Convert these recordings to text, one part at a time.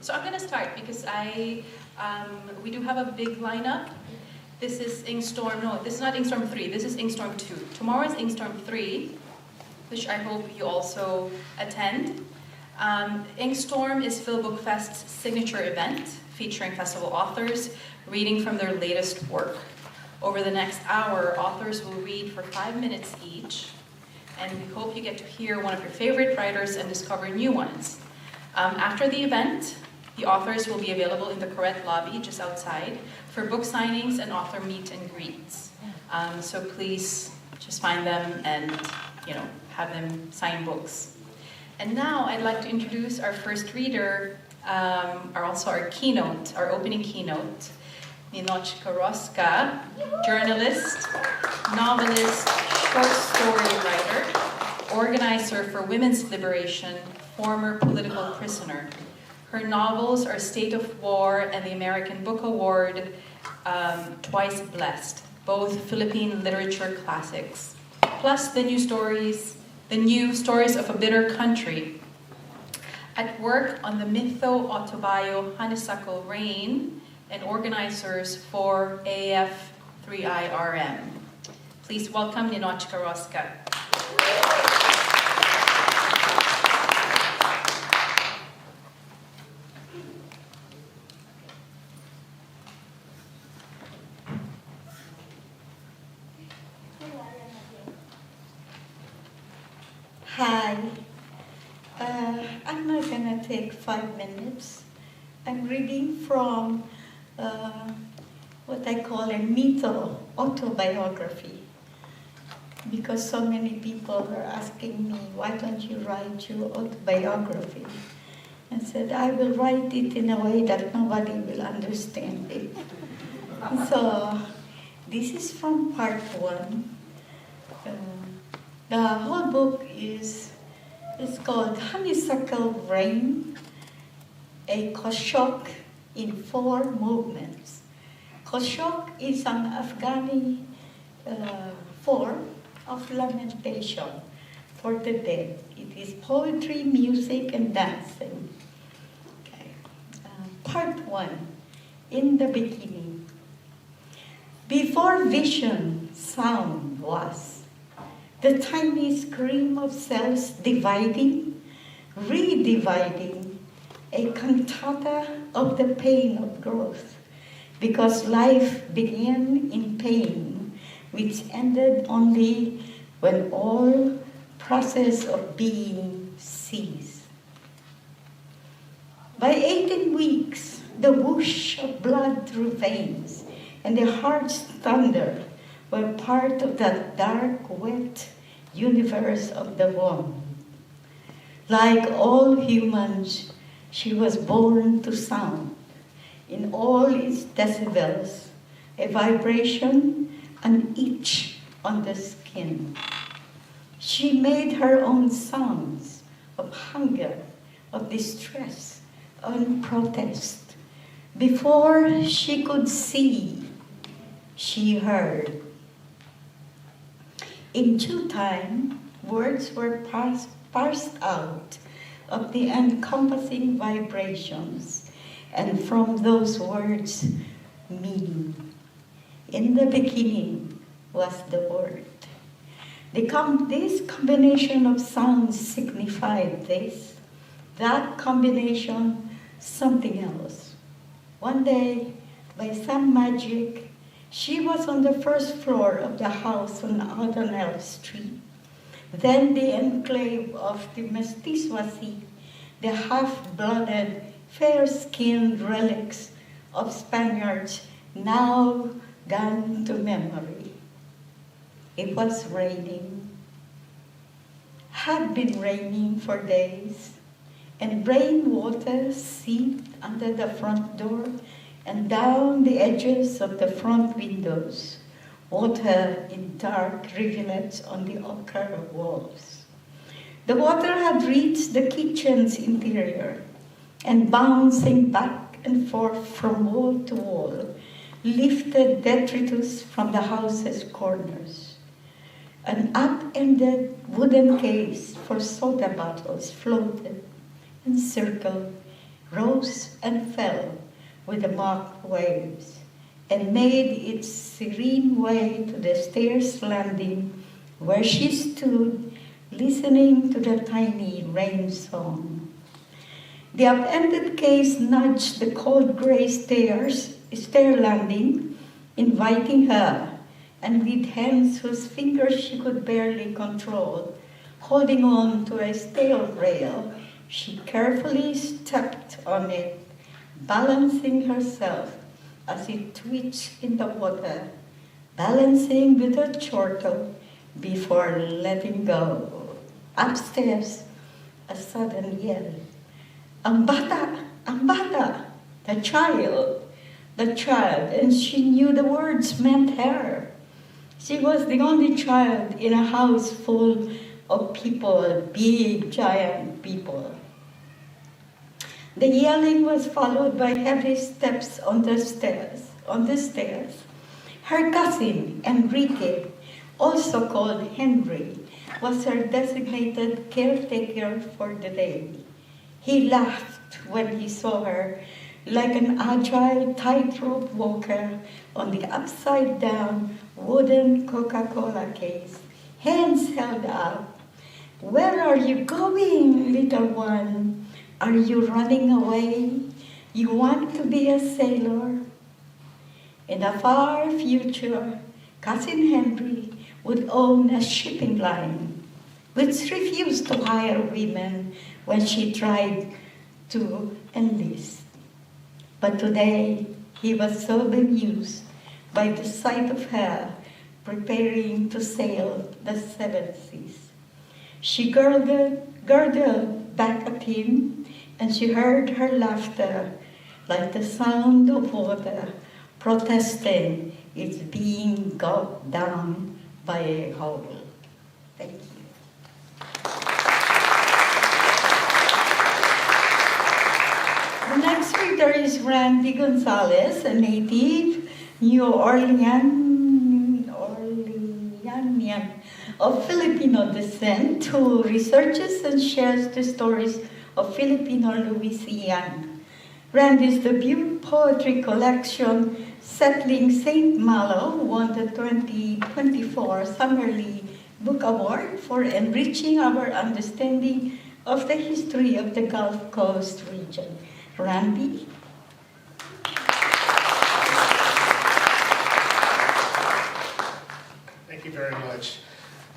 So I'm going to start because we do have a big lineup. This is Inkstorm, no, this is not Inkstorm 3, this is Inkstorm 2. Tomorrow is Inkstorm 3, which I hope you also attend. Inkstorm is FilbookFest's signature event, featuring festival authors reading from their latest work. Over the next hour, authors will read for 5 minutes each, and we hope you get to hear one of your favorite writers and discover new ones. After the event, the authors will be available in the Koret lobby just outside for book signings and author meet and greets. So please just find them and have them sign books. And now I'd like to introduce our first reader, also our keynote, our opening keynote, Ninotchka Rosca, journalist, novelist, short story writer, organizer for women's liberation, former political prisoner. Her novels are State of War and the American Book Award, Twice Blessed, both Philippine literature classics, plus the new stories of a bitter country. At work on the mytho-autobio Honeysuckle Rain, and organizers for AF3IRM. Please welcome Ninotchka Rosca. Hi. I'm not going to take 5 minutes. I'm reading from what I call a mytho-autobiography, because so many people are asking me, why don't you write your autobiography? I said, I will write it in a way that nobody will understand it. So this is from part 1. The whole book is called Honeysuckle Rain, a Koshok in 4 movements. Koshok is an Afghani form of lamentation for the dead. It is poetry, music, and dancing. Okay. Part 1, in the beginning. Before vision, sound was. The tiny scream of cells dividing, redividing, a cantata of the pain of growth, because life began in pain, which ended only when all process of being ceased. By 18 weeks, the whoosh of blood through veins and the heart's thunder were part of that dark, wet universe of the womb. Like all humans, she was born to sound, in all its decibels, a vibration, an itch on the skin. She made her own sounds of hunger, of distress, of protest. Before she could see, she heard. In due time, words were parsed out of the encompassing vibrations, and from those words, meaning. In the beginning was the word. This combination of sounds signified this, that combination, something else. One day, by some magic, she was on the first floor of the house on Auditorium Street. Then the enclave of the mestizoisi, the half-blooded, fair-skinned relics of Spaniards now gone to memory. It was raining, had been raining for days, and rainwater seeped under the front door and down the edges of the front windows, water in dark rivulets on the ochre walls. The water had reached the kitchen's interior, and bouncing back and forth from wall to wall, lifted detritus from the house's corners. An up-ended wooden case for soda bottles floated and circled, rose and fell with the mock waves, and made its serene way to the stairs landing, where she stood listening to the tiny rain song. The upended case nudged the cold gray stair landing, inviting her, and with hands whose fingers she could barely control, holding on to a stale rail, she carefully stepped on it, balancing herself as it twitched in the water, balancing with her chortle before letting go. Upstairs, a sudden yell. Ang bata! Ang bata! The child! The child! And she knew the words meant her. She was the only child in a house full of people, big, giant people. The yelling was followed by heavy steps on the stairs. Her cousin, Enrique, also called Henry, was her designated caretaker for the day. He laughed when he saw her, like an agile tightrope walker on the upside-down wooden Coca-Cola case, hands held up. Where are you going, little one? Are you running away? You want to be a sailor? In the far future, Cousin Henry would own a shipping line, which refused to hire women when she tried to enlist. But today, he was so bemused by the sight of her preparing to sail the seven seas. She girdled back at him, and she heard her laughter like the sound of water protesting its being gulped down by a hole. Thank you. The next reader is Randy Gonzales, a native New Orleanian of Filipino descent, who researches and shares the stories of Filipino Louisiana. Randy's debut poetry collection, Settling St. Malo, won the 2024 Summerly Book Award for enriching our understanding of the history of the Gulf Coast region. Randy? Thank you very much.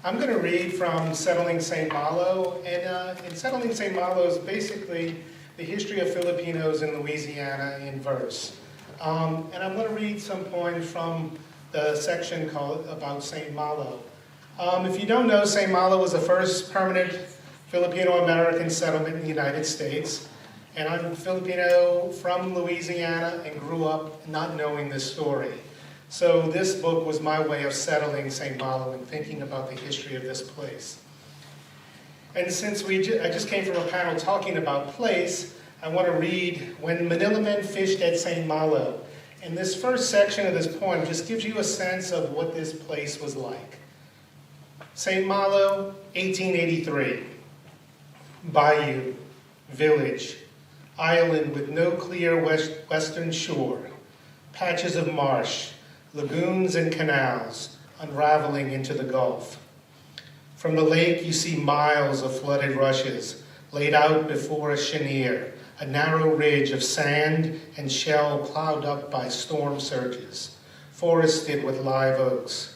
I'm going to read from Settling St. Malo, and in Settling St. Malo is basically the history of Filipinos in Louisiana in verse. And I'm going to read some poems from the section called about St. Malo. If you don't know, St. Malo was the first permanent Filipino-American settlement in the United States. And I'm Filipino from Louisiana and grew up not knowing this story. So this book was my way of settling St. Malo and thinking about the history of this place. And since I just came from a panel talking about place, I want to read When Manila Men Fished at St. Malo. And this first section of this poem just gives you a sense of what this place was like. St. Malo, 1883. Bayou, village, island with no clear western shore, patches of marsh, lagoons and canals unraveling into the Gulf. From the lake you see miles of flooded rushes laid out before a chenier, a narrow ridge of sand and shell plowed up by storm surges, forested with live oaks.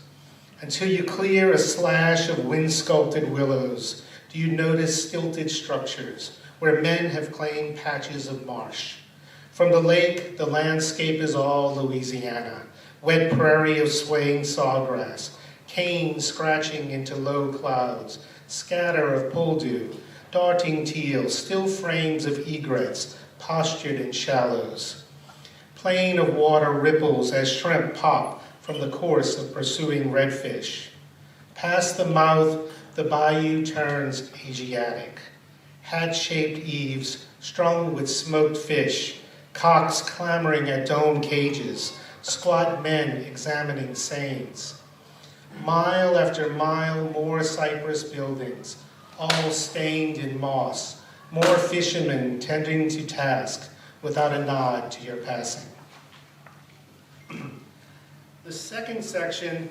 Until you clear a slash of wind-sculpted willows, do you notice stilted structures where men have claimed patches of marsh. From the lake, the landscape is all Louisiana, wet prairie of swaying sawgrass, cane scratching into low clouds, scatter of pouldew, darting teal, still frames of egrets, postured in shallows. Plain of water ripples as shrimp pop from the course of pursuing redfish. Past the mouth, the bayou turns Asiatic. Hat-shaped eaves strung with smoked fish, cocks clamoring at dome cages, squat men examining seines. Mile after mile more cypress buildings, all stained in moss, more fishermen tending to task without a nod to your passing. The second section,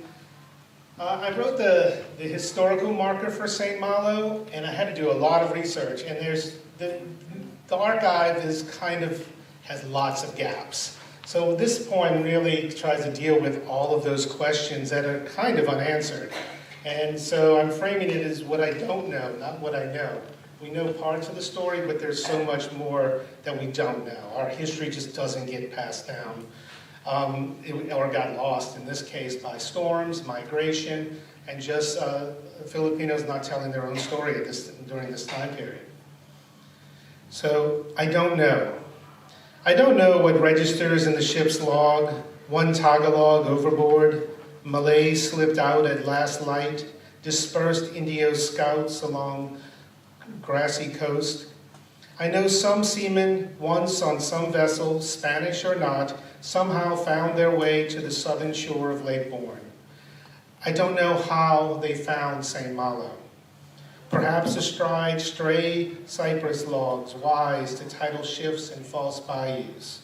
I wrote the historical marker for St. Malo, and I had to do a lot of research, and there's the archive has lots of gaps. So this poem really tries to deal with all of those questions that are kind of unanswered. And so I'm framing it as what I don't know, not what I know. We know parts of the story, but there's so much more that we don't know. Our history just doesn't get passed down, or got lost, in this case, by storms, migration, and just Filipinos not telling their own story during this time period. So I don't know. I don't know what registers in the ship's log, one Tagalog overboard, Malays slipped out at last light, dispersed Indio scouts along grassy coast. I know some seamen once on some vessel, Spanish or not, somehow found their way to the southern shore of Lake Bourne. I don't know how they found St. Malo. Perhaps astride stray cypress logs, wise to tidal shifts and false bayous.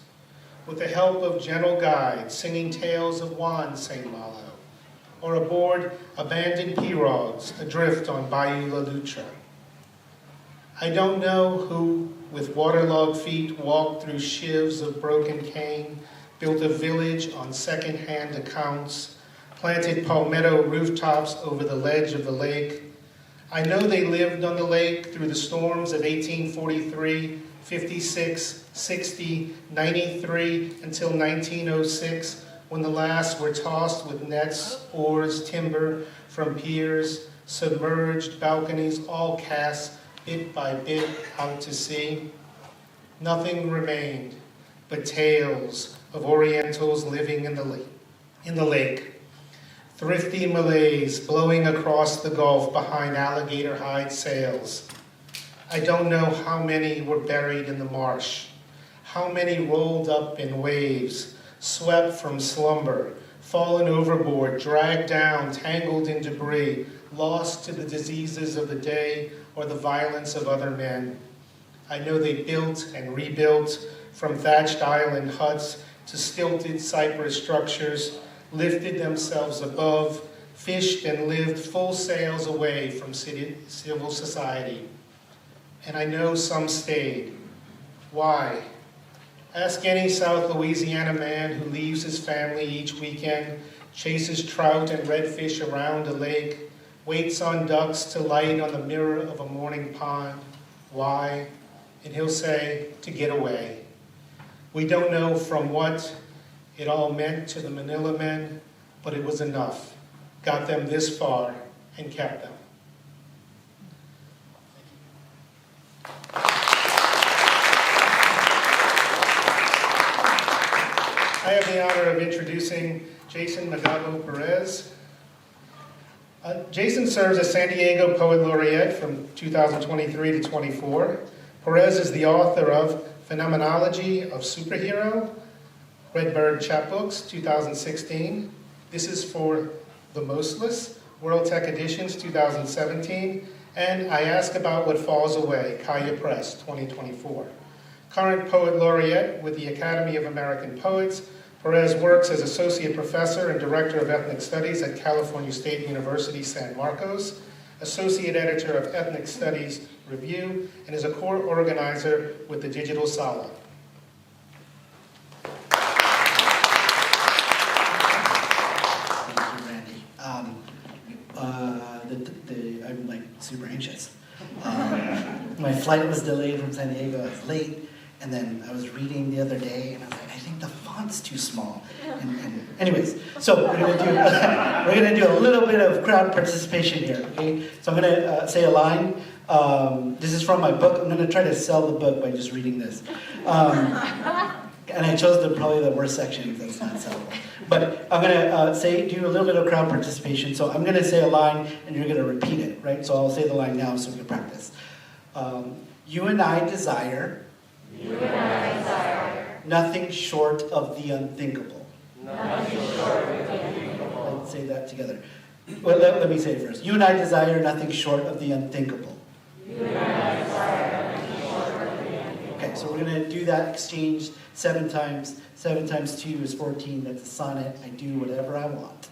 With the help of gentle guides, singing tales of Juan St. Malo, or aboard abandoned pirogues adrift on Bayou La Lutra. I don't know who, with waterlogged feet, walked through shivs of broken cane, built a village on second-hand accounts, planted palmetto rooftops over the ledge of the lake. I know they lived on the lake through the storms of 1843, 56, 60, 93, until 1906, when the last were tossed with nets, oars, timber from piers, submerged balconies, all cast bit by bit out to sea. Nothing remained but tales of Orientals living in the lake. Thrifty Malays blowing across the Gulf behind alligator hide sails. I don't know how many were buried in the marsh, how many rolled up in waves, swept from slumber, fallen overboard, dragged down, tangled in debris, lost to the diseases of the day or the violence of other men. I know they built and rebuilt, from thatched island huts to stilted cypress structures, lifted themselves above, fished and lived full sails away from civil society. And I know some stayed. Why? Ask any South Louisiana man who leaves his family each weekend, chases trout and redfish around a lake, waits on ducks to light on the mirror of a morning pond. Why? And he'll say, to get away. We don't know from what it all meant to the Manila men, but it was enough. Got them this far and kept them. I have the honor of introducing Jason Magabo Perez. Jason serves as San Diego Poet Laureate from 2023 to 24. Perez is the author of Phenomenology of Superhero, Redbird Chapbooks, 2016. This is for The Mostless, World Tech Editions, 2017. And I Ask About What Falls Away, Kaya Press, 2024. Current Poet Laureate with the Academy of American Poets, Perez works as Associate Professor and Director of Ethnic Studies at California State University, San Marcos, Associate Editor of Ethnic Studies Review, and is a core organizer with the Digital Sala. Thank you, Randy. I'm like super anxious. My flight was delayed from San Diego. I was late, and then I was reading the other day, and I was like, I think the font's too small. And anyways, so we're gonna do a little bit of crowd participation here. Okay, so I'm gonna say a line. This is from my book. I'm gonna try to sell the book by just reading this. And I chose probably the worst section because that's not sellable. But I'm gonna do a little bit of crowd participation. So I'm gonna say a line, and you're gonna repeat it, right? So I'll say the line now, so we can practice. You and I desire. You and I desire. Nothing short of the unthinkable. Nothing short of the unthinkable. Let's say that together. Well, let me say it first. You and I desire nothing short of the unthinkable. You and I desire nothing short so we're going to do that exchange 7 times. 7 times 2 is 14. That's a sonnet. I do whatever I want.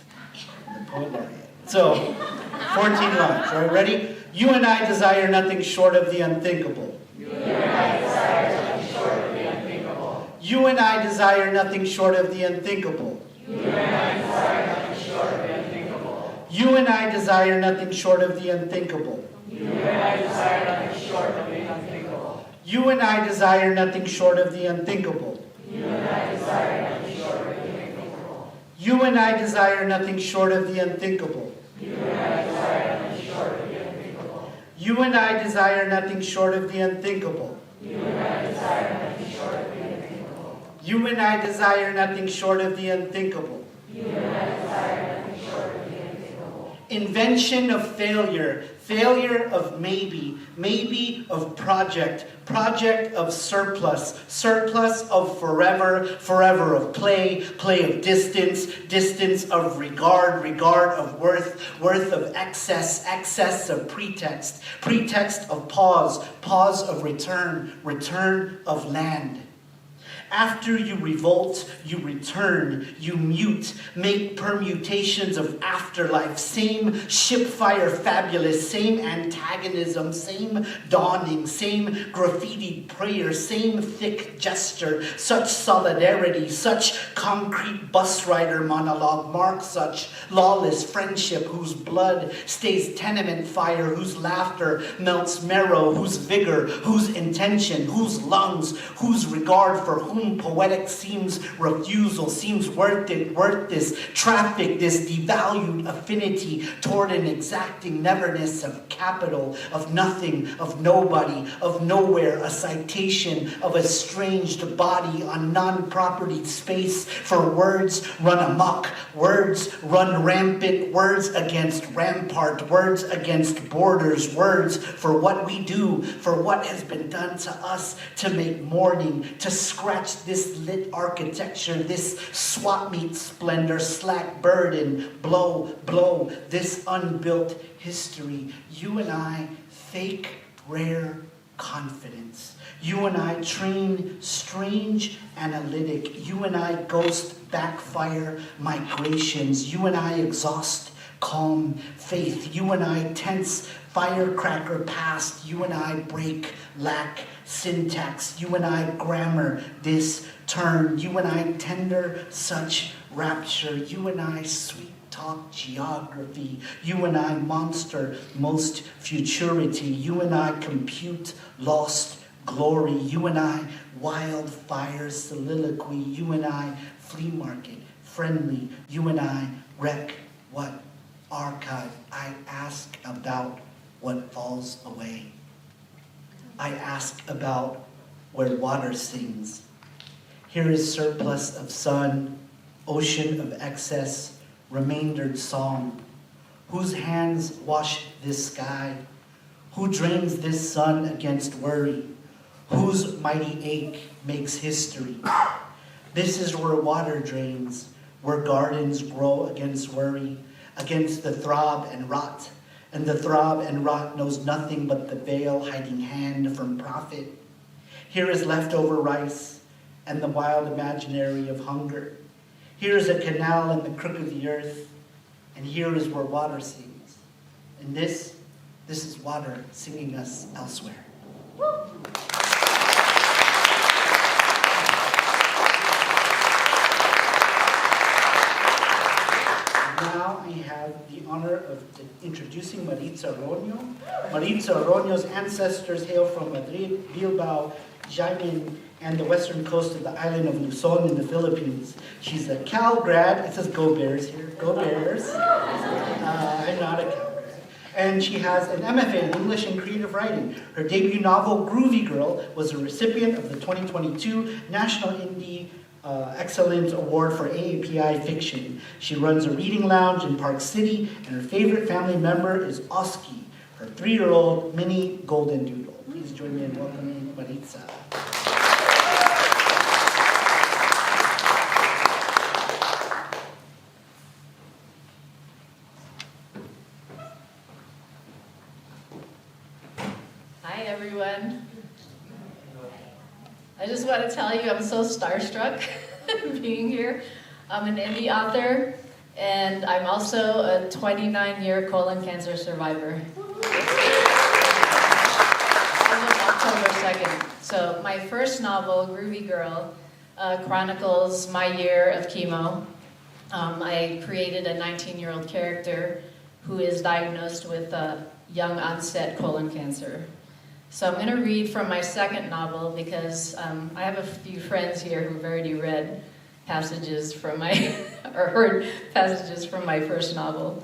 I'm the poet laureate. So, 14 lines. All right, ready? You and I desire nothing short of the unthinkable. You and I desire nothing short of the unthinkable. You and I desire nothing short of the unthinkable. You and I desire nothing short of the unthinkable. You and I desire nothing short of the unthinkable. You and I desire nothing short of the unthinkable. You and I desire nothing short of the unthinkable. You and I desire nothing short of the unthinkable. You and I desire nothing short of the unthinkable. You and I desire nothing short of the unthinkable. You and I desire nothing short of the unthinkable. You and I desire nothing short of the unthinkable. You and I desire nothing short of the unthinkable. You and I desire nothing short of the unthinkable. Invention of failure, failure of maybe, maybe of project, project of surplus, surplus of forever, forever of play, play of distance, distance of regard, regard of worth, worth of excess, excess of pretext, pretext of pause, pause of return, return of land. After you revolt, you return, you mute, make permutations of afterlife, same shipfire fabulous, same antagonism, same dawning, same graffitied prayer, same thick gesture, such solidarity, such concrete bus rider monologue, mark such lawless friendship whose blood stays tenement fire, whose laughter melts marrow, whose vigor, whose intention, whose lungs, whose regard for whom poetic seems refusal, seems worth it, worth this traffic, this devalued affinity toward an exacting neverness of capital, of nothing, of nobody, of nowhere, a citation of a estranged body on non-property space for words run amok, words run rampant, words against rampart, words against borders, words for what we do, for what has been done to us, to make mourning, to scratch this lit architecture, this swap meet splendor, slack burden, blow, blow, this unbuilt history. You and I, fake, rare confidence. You and I, train, strange, analytic. You and I, ghost, backfire, migrations. You and I, exhaust, calm, faith. You and I, tense, firecracker past. You and I, break, lack, syntax. You and I, grammar, this, turn. You and I, tender, such rapture. You and I, sweet talk, geography. You and I, monster, most futurity. You and I, compute, lost, glory. You and I, wildfire, soliloquy. You and I, flea market, friendly. You and I, wreck, what, archive. I ask about what falls away. I ask about where water sings. Here is surplus of sun, ocean of excess, remaindered song. Whose hands wash this sky? Who drains this sun against worry? Whose mighty ache makes history? This is where water drains, where gardens grow against worry, against the throb and rot. And the throb and rot knows nothing but the veil hiding hand from profit. Here is leftover rice and the wild imaginary of hunger. Here is a canal in the crook of the earth, and here is where water sings. And this is water singing us elsewhere. Now I have the honor of introducing Maritza Roño. Maritza Roño's ancestors hail from Madrid, Bilbao, Jaén, and the western coast of the island of Luzon in the Philippines. She's a Cal grad. It says Go Bears here. Go Bears. I'm not a Cal grad. And she has an MFA in English and Creative Writing. Her debut novel, Groovy Girl, was a recipient of the 2022 National Indie Excellence Award for AAPI Fiction. She runs a reading lounge in Park City, and her favorite family member is Oski, her 3-year-old mini golden doodle. Please join me in welcoming Maritza. Hi, everyone. tell you I'm so starstruck being here. I'm an indie author, and I'm also a 29-year colon cancer survivor. As of October 2nd. So my first novel, Groovy Girl, chronicles my year of chemo. I created a 19-year-old character who is diagnosed with young onset colon cancer. So I'm going to read from my second novel because I have a few friends here who've already read passages from my, or heard passages from my first novel.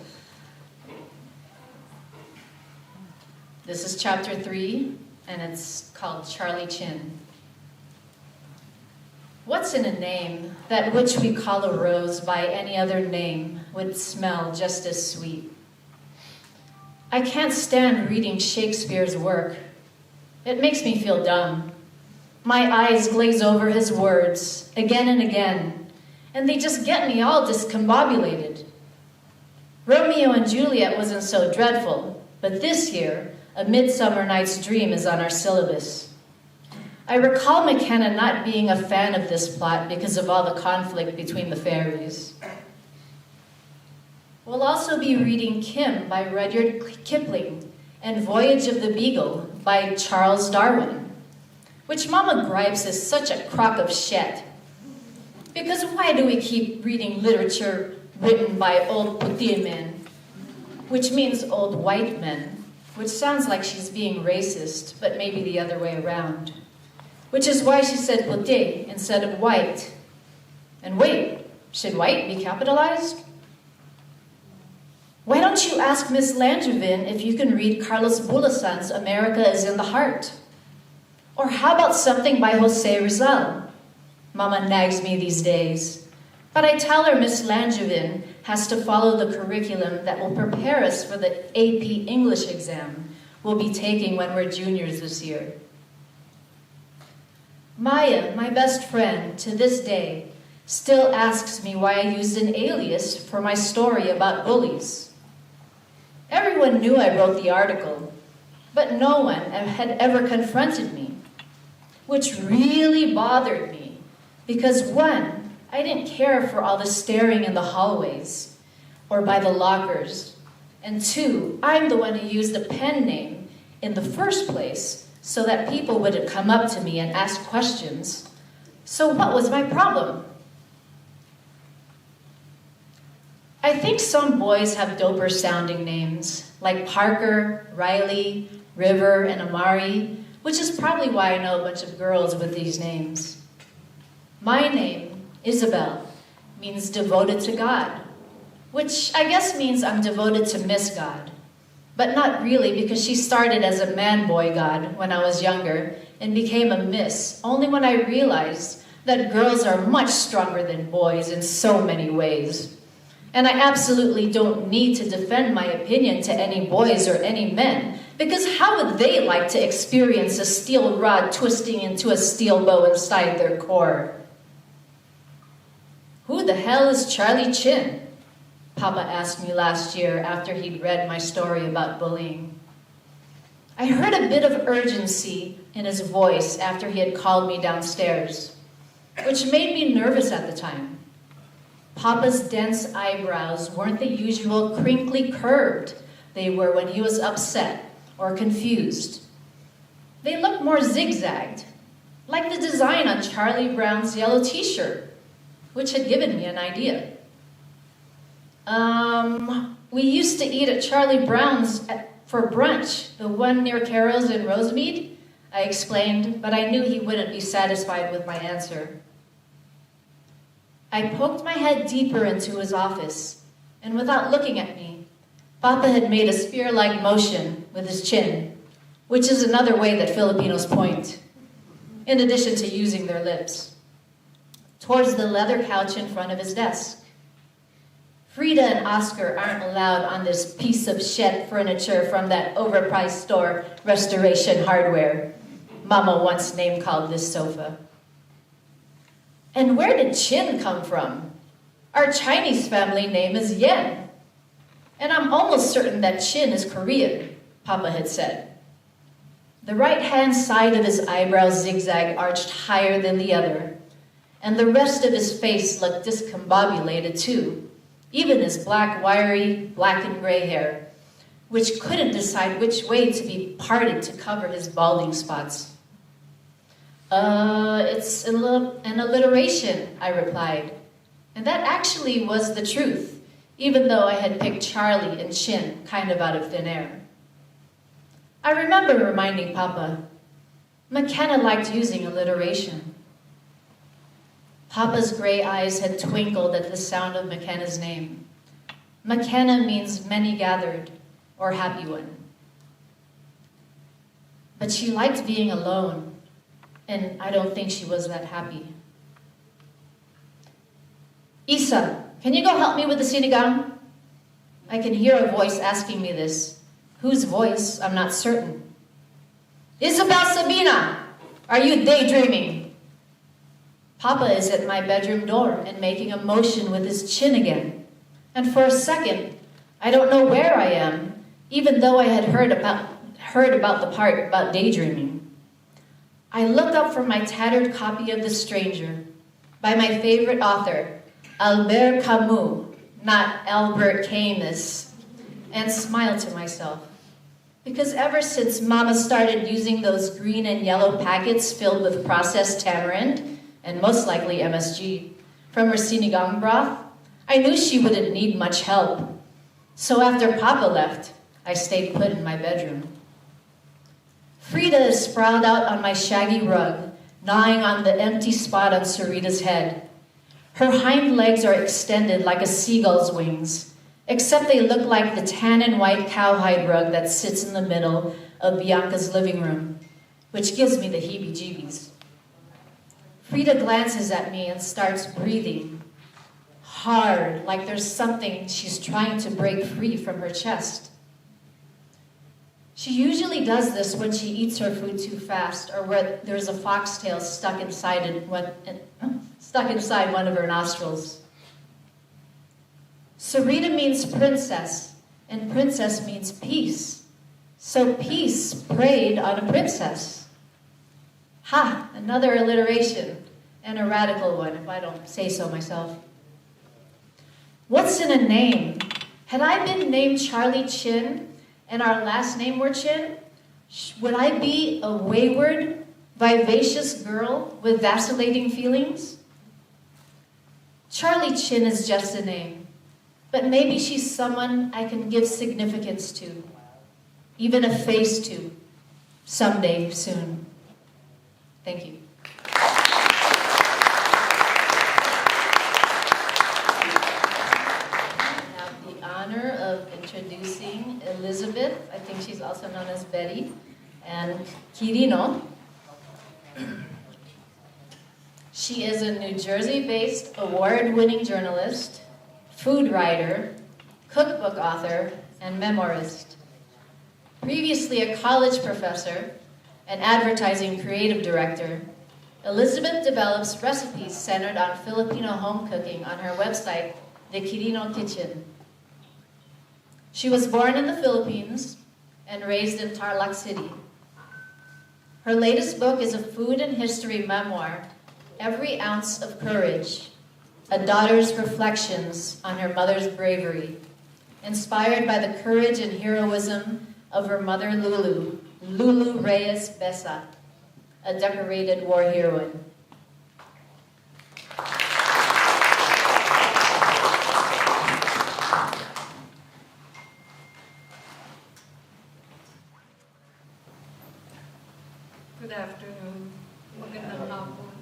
This is chapter 3, and it's called Charlie Chin. What's in a name that which we call a rose by any other name would smell just as sweet? I can't stand reading Shakespeare's work. It makes me feel dumb. My eyes glaze over his words again and again, and they just get me all discombobulated. Romeo and Juliet wasn't so dreadful, but this year, A Midsummer Night's Dream is on our syllabus. I recall McKenna not being a fan of this plot because of all the conflict between the fairies. We'll also be reading Kim by Rudyard Kipling and Voyage of the Beagle by Charles Darwin, which Mama gripes is such a crock of shit. Because why do we keep reading literature written by old puti men, which means old white men, which sounds like she's being racist, but maybe the other way around. Which is why she said puti instead of white. And wait, should white be capitalized? Why don't you ask Miss Langevin if you can read Carlos Bulasan's America is in the Heart? Or how about something by Jose Rizal? Mama nags me these days. But I tell her Miss Langevin has to follow the curriculum that will prepare us for the AP English exam we'll be taking when we're juniors this year. Maya, my best friend, to this day, still asks me why I used an alias for my story about bullies. Everyone knew I wrote the article, but no one had ever confronted me, which really bothered me because, one, I didn't care for all the staring in the hallways or by the lockers, and two, I'm the one who used the pen name in the first place so that people would come up to me and ask questions. So what was my problem? I think some boys have doper sounding names, like Parker, Riley, River, and Amari, which is probably why I know a bunch of girls with these names. My name, Isabel, means devoted to God, which I guess means I'm devoted to Miss God. But not really, because she started as a man-boy god when I was younger and became a miss only when I realized that girls are much stronger than boys in so many ways. And I absolutely don't need to defend my opinion to any boys or any men, because how would they like to experience a steel rod twisting into a steel bow inside their core? Who the hell is Charlie Chin? Papa asked me last year after he'd read my story about bullying. I heard a bit of urgency in his voice after he had called me downstairs, which made me nervous at the time. Papa's dense eyebrows weren't the usual crinkly curved they were when he was upset or confused. They looked more zigzagged, like the design on Charlie Brown's yellow t-shirt, which had given me an idea. We used to eat at Charlie Brown's for brunch, the one near Carol's in Rosemead, I explained, but I knew he wouldn't be satisfied with my answer. I poked my head deeper into his office, and without looking at me, Papa had made a spear-like motion with his chin, which is another way that Filipinos point, in addition to using their lips, towards the leather couch in front of his desk. Frida and Oscar aren't allowed on this piece of shit furniture from that overpriced store, Restoration Hardware. Mama once name-called this sofa. And where did Chin come from? Our Chinese family name is Yen. And I'm almost certain that Chin is Korean, Papa had said. The right-hand side of his eyebrows zigzag arched higher than the other, and the rest of his face looked discombobulated too, even his black, wiry, black and gray hair, which couldn't decide which way to be parted to cover his balding spots. It's an alliteration, I replied. And that actually was the truth, even though I had picked Charlie and Chin kind of out of thin air. I remember reminding Papa, McKenna liked using alliteration. Papa's gray eyes had twinkled at the sound of McKenna's name. McKenna means many gathered, or happy one. But she liked being alone, and I don't think she was that happy. Isa, can you go help me with the sinigang? I can hear a voice asking me this. Whose voice, I'm not certain. Isabel Sabina, are you daydreaming? Papa is at my bedroom door and making a motion with his chin again. And for a second, I don't know where I am, even though I had heard about the part about daydreaming. I looked up from my tattered copy of The Stranger by my favorite author, Albert Camus, not Albert Camus, and smiled to myself. Because ever since Mama started using those green and yellow packets filled with processed tamarind, and most likely MSG, from her sinigang broth, I knew she wouldn't need much help. So after Papa left, I stayed put in my bedroom. Frida is sprawled out on my shaggy rug, gnawing on the empty spot on Sarita's head. Her hind legs are extended like a seagull's wings, except they look like the tan and white cowhide rug that sits in the middle of Bianca's living room, which gives me the heebie-jeebies. Frida glances at me and starts breathing, hard, like there's something she's trying to break free from her chest. She usually does this when she eats her food too fast or where there's a foxtail stuck inside one of her nostrils. Sarita means princess, and princess means peace. So peace preyed on a princess. Ha! Another alliteration, and a radical one, if I don't say so myself. What's in a name? Had I been named Charlie Chin, and our last name were Chin, would I be a wayward, vivacious girl with vacillating feelings? Charlie Chin is just a name, but maybe she's someone I can give significance to, even a face to, someday soon. Thank you. Of introducing Elizabeth, I think she's also known as Betty, and Quirino. She is a New Jersey-based award-winning journalist, food writer, cookbook author, and memoirist. Previously a college professor and advertising creative director, Elizabeth develops recipes centered on Filipino home cooking on her website, The Quirino Kitchen. She was born in the Philippines and raised in Tarlac City. Her latest book is a food and history memoir, Every Ounce of Courage, a daughter's reflections on her mother's bravery, inspired by the courage and heroism of her mother Lulu Reyes Besa, a decorated war heroine. Good afternoon. Magandang hapon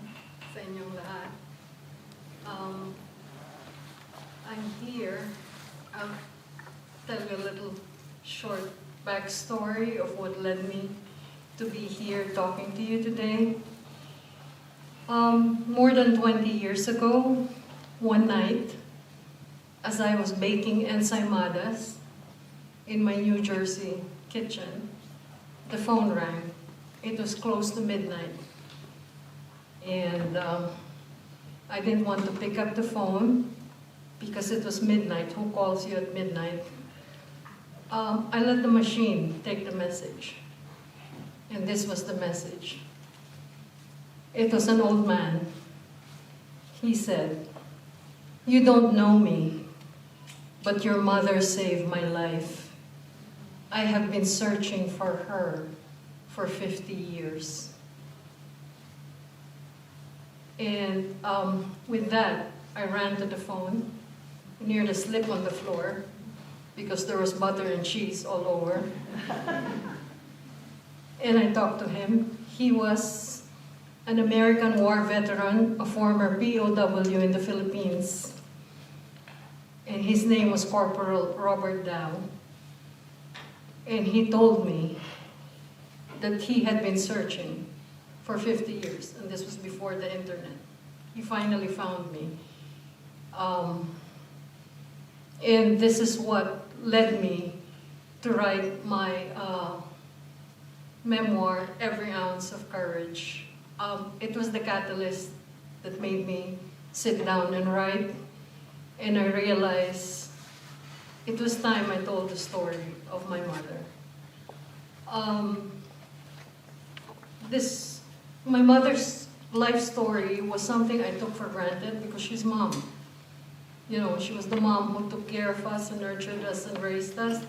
sa inyong lahat. I'm here. I'll tell you a little short backstory of what led me to be here talking to you today. More than 20 years ago, one night, as I was baking ensaimadas in my New Jersey kitchen, the phone rang. It was close to midnight, and I didn't want to pick up the phone because it was midnight. Who calls you at midnight? I let the machine take the message, And this was the message. It was an old man. He said, "You don't know me, but your mother saved my life. I have been searching for her for 50 years. And with that, I ran to the phone, nearly slipped on the floor because there was butter and cheese all over. And I talked to him. He was an American war veteran, a former POW in the Philippines. And his name was Corporal Robert Dow. And he told me that he had been searching for 50 years, and this was before the internet. He finally found me. And this is what led me to write my memoir, Every Ounce of Courage. It was the catalyst that made me sit down and write, and I realized it was time I told the story of my mother. My mother's life story was something I took for granted because she's mom. You know, she was the mom who took care of us and nurtured us and raised us.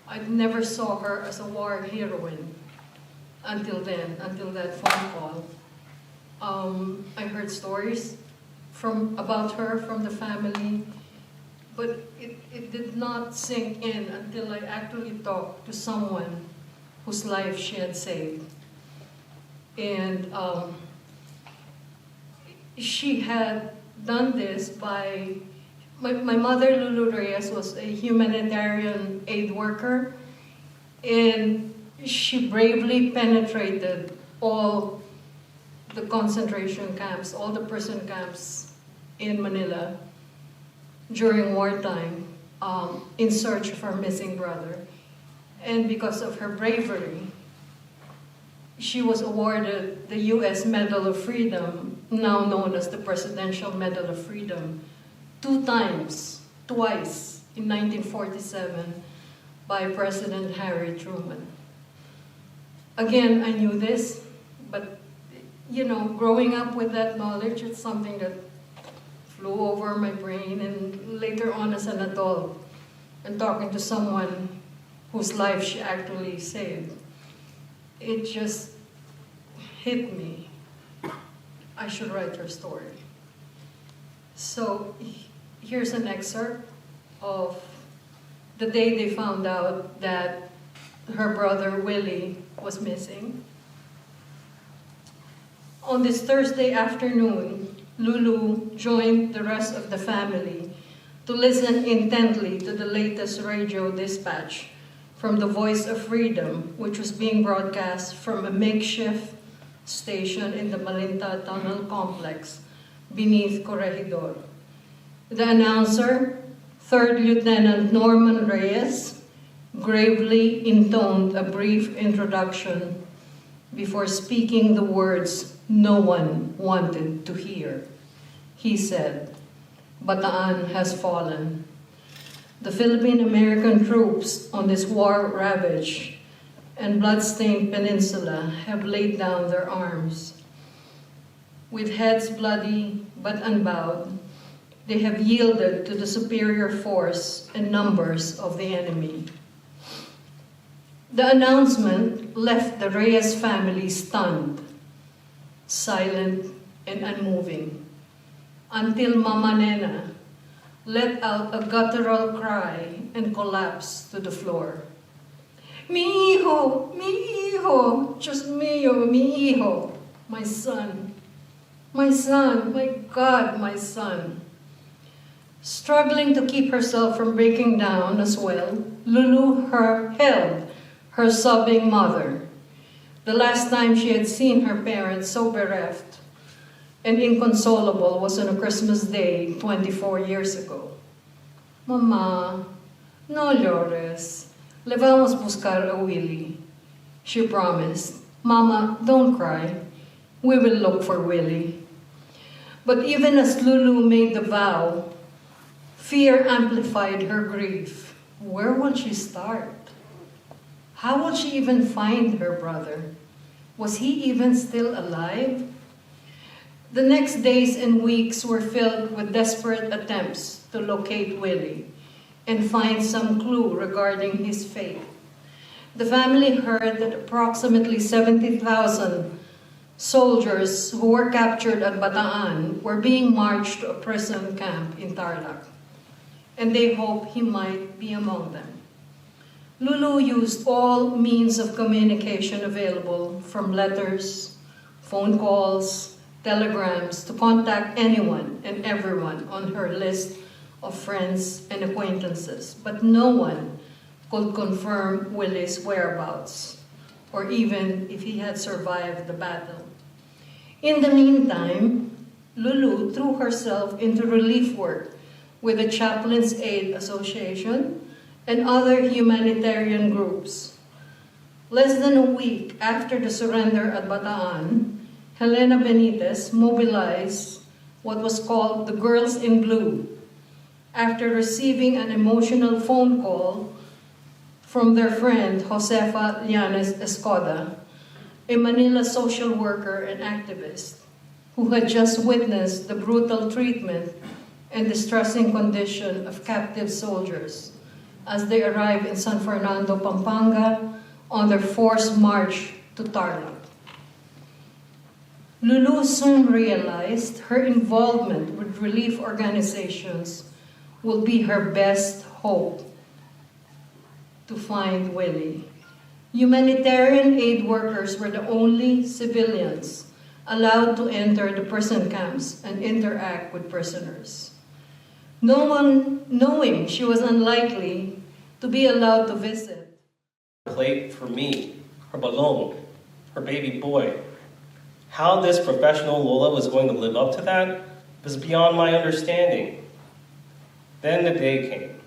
I never saw her as a war heroine until then, until that phone call. I heard stories about her from the family, but it did not sink in until I actually talked to someone whose life she had saved. And she had done this by, my mother, Lulu Reyes, was a humanitarian aid worker, and she bravely penetrated all the concentration camps, all the prison camps in Manila during wartime in search of her missing brother. And because of her bravery, she was awarded the U.S. Medal of Freedom, now known as the Presidential Medal of Freedom, twice in 1947 by President Harry Truman. Again, I knew this, but you know, growing up with that knowledge, it's something that flew over my brain, and later on as an adult, and talking to someone whose life she actually saved, it just hit me. I should write her story. So here's an excerpt of the day they found out that her brother Willie was missing. On this Thursday afternoon, Lulu joined the rest of the family to listen intently to the latest radio dispatch from the Voice of Freedom, which was being broadcast from a makeshift station in the Malinta Tunnel Complex beneath Corregidor. The announcer, 3rd Lieutenant Norman Reyes, gravely intoned a brief introduction before speaking the words no one wanted to hear. He said, "Bataan has fallen. The Philippine-American troops on this war-ravaged and blood-stained peninsula have laid down their arms. With heads bloody but unbowed, they have yielded to the superior force and numbers of the enemy." The announcement left the Reyes family stunned, silent, and unmoving, until Mama Nena let out a guttural cry and collapsed to the floor. "Mi hijo, mi hijo, Dios mío, mi hijo, my son, my God, my son." Struggling to keep herself from breaking down as well, Lulu held her sobbing mother. The last time she had seen her parents so bereft and inconsolable was on a Christmas day 24 years ago. "Mama, no llores. Le vamos buscar a Willie," she promised. "Mama, don't cry. We will look for Willie." But even as Lulu made the vow, fear amplified her grief. Where will she start? How would she even find her brother? Was he even still alive? The next days and weeks were filled with desperate attempts to locate Willie and find some clue regarding his fate. The family heard that approximately 70,000 soldiers who were captured at Bataan were being marched to a prison camp in Tarlac, and they hoped he might be among them. Lulu used all means of communication available, from letters, phone calls, telegrams, to contact anyone and everyone on her list of friends and acquaintances, but no one could confirm Willie's whereabouts, or even if he had survived the battle. In the meantime, Lulu threw herself into relief work with the Chaplains Aid Association and other humanitarian groups. Less than a week after the surrender at Bataan, Helena Benitez mobilized what was called the Girls in Blue after receiving an emotional phone call from their friend Josefa Llanes Escoda, a Manila social worker and activist who had just witnessed the brutal treatment and distressing condition of captive soldiers as they arrived in San Fernando, Pampanga on their forced march to Tarlac. Lulu soon realized her involvement with relief organizations will be her best hope to find Willie. Humanitarian aid workers were the only civilians allowed to enter the prison camps and interact with prisoners. No one, knowing she was unlikely to be allowed to visit. Plate for me, her balloon, her baby boy. How this professional Lola was going to live up to that was beyond my understanding. Then the day came.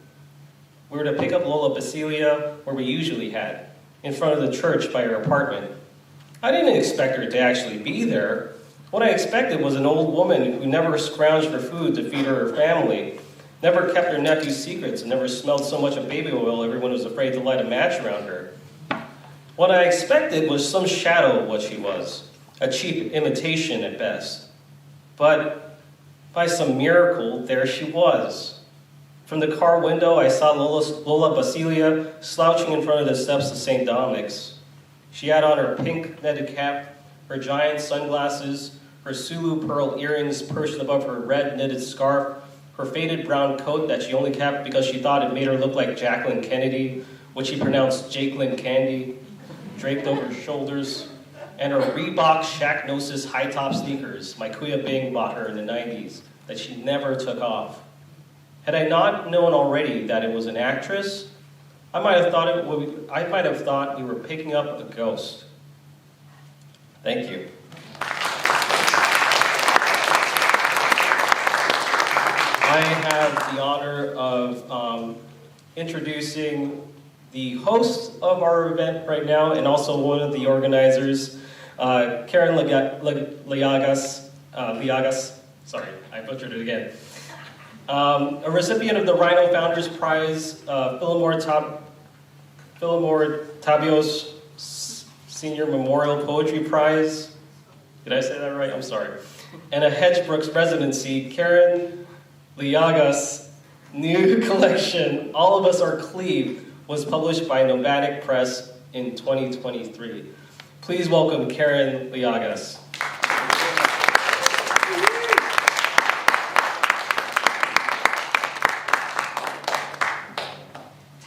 We were to pick up Lola Basilia where we usually had, in front of the church by her apartment. I didn't expect her to actually be there. What I expected was an old woman who never scrounged for food to feed her family, never kept her nephew's secrets, and never smelled so much of baby oil everyone was afraid to light a match around her. What I expected was some shadow of what she was, a cheap imitation at best. But by some miracle, there she was. From the car window, I saw Lola Basilia slouching in front of the steps of St. Dominic's. She had on her pink netted cap, her giant sunglasses, her Sulu pearl earrings perched above her red knitted scarf, her faded brown coat that she only kept because she thought it made her look like Jacqueline Kennedy, which she pronounced Jacqueline Candy, draped over her shoulders, and her Reebok Shacknosis high-top sneakers my Kuya Bing bought her in the 90s that she never took off. Had I not known already that it was an actress, I might have thought we were picking up a ghost. Thank you. I have the honor of introducing the host of our event right now and also one of the organizers, Karen Llagas. Sorry, I butchered it again. A recipient of the Rhino Founders Prize, Philomore Tabios Senior Memorial Poetry Prize. Did I say that right? I'm sorry. And a Hedgebrooks residency, Karen Llagas' new collection, All of Us Are Cleve, was published by Nomadic Press in 2023. Please welcome Karen Llagas.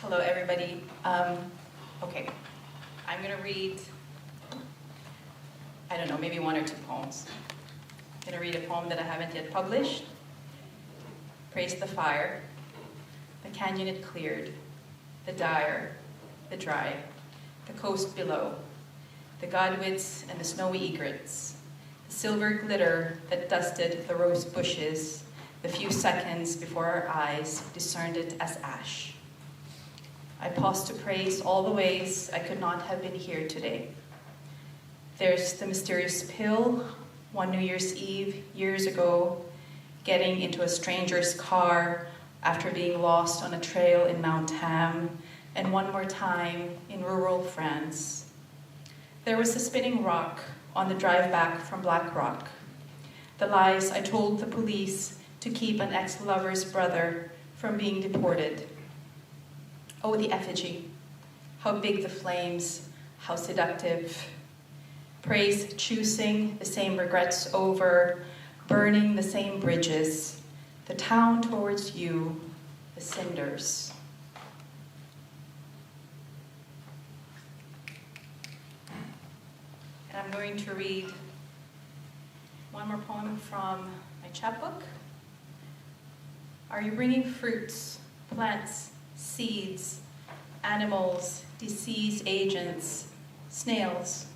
Hello, everybody. Okay, I'm going to read, I don't know, maybe one or two poems. I'm going to read a poem that I haven't yet published. Praise the fire, the canyon it cleared, the dire, the dry, the coast below, the godwits and the snowy egrets, the silver glitter that dusted the rose bushes, the few seconds before our eyes discerned it as ash. I pause to praise all the ways I could not have been here today. There's the mysterious pill, one New Year's Eve, years ago, getting into a stranger's car after being lost on a trail in Mount Ham, and one more time in rural France. There was a spinning rock on the drive back from Black Rock. The lies I told the police to keep an ex-lover's brother from being deported. Oh, the effigy. How big the flames, how seductive. Praise choosing the same regrets over, burning the same bridges, the town towards you, the cinders. And I'm going to read one more poem from my chapbook. Are you bringing fruits, plants, seeds, animals, disease agents, snails,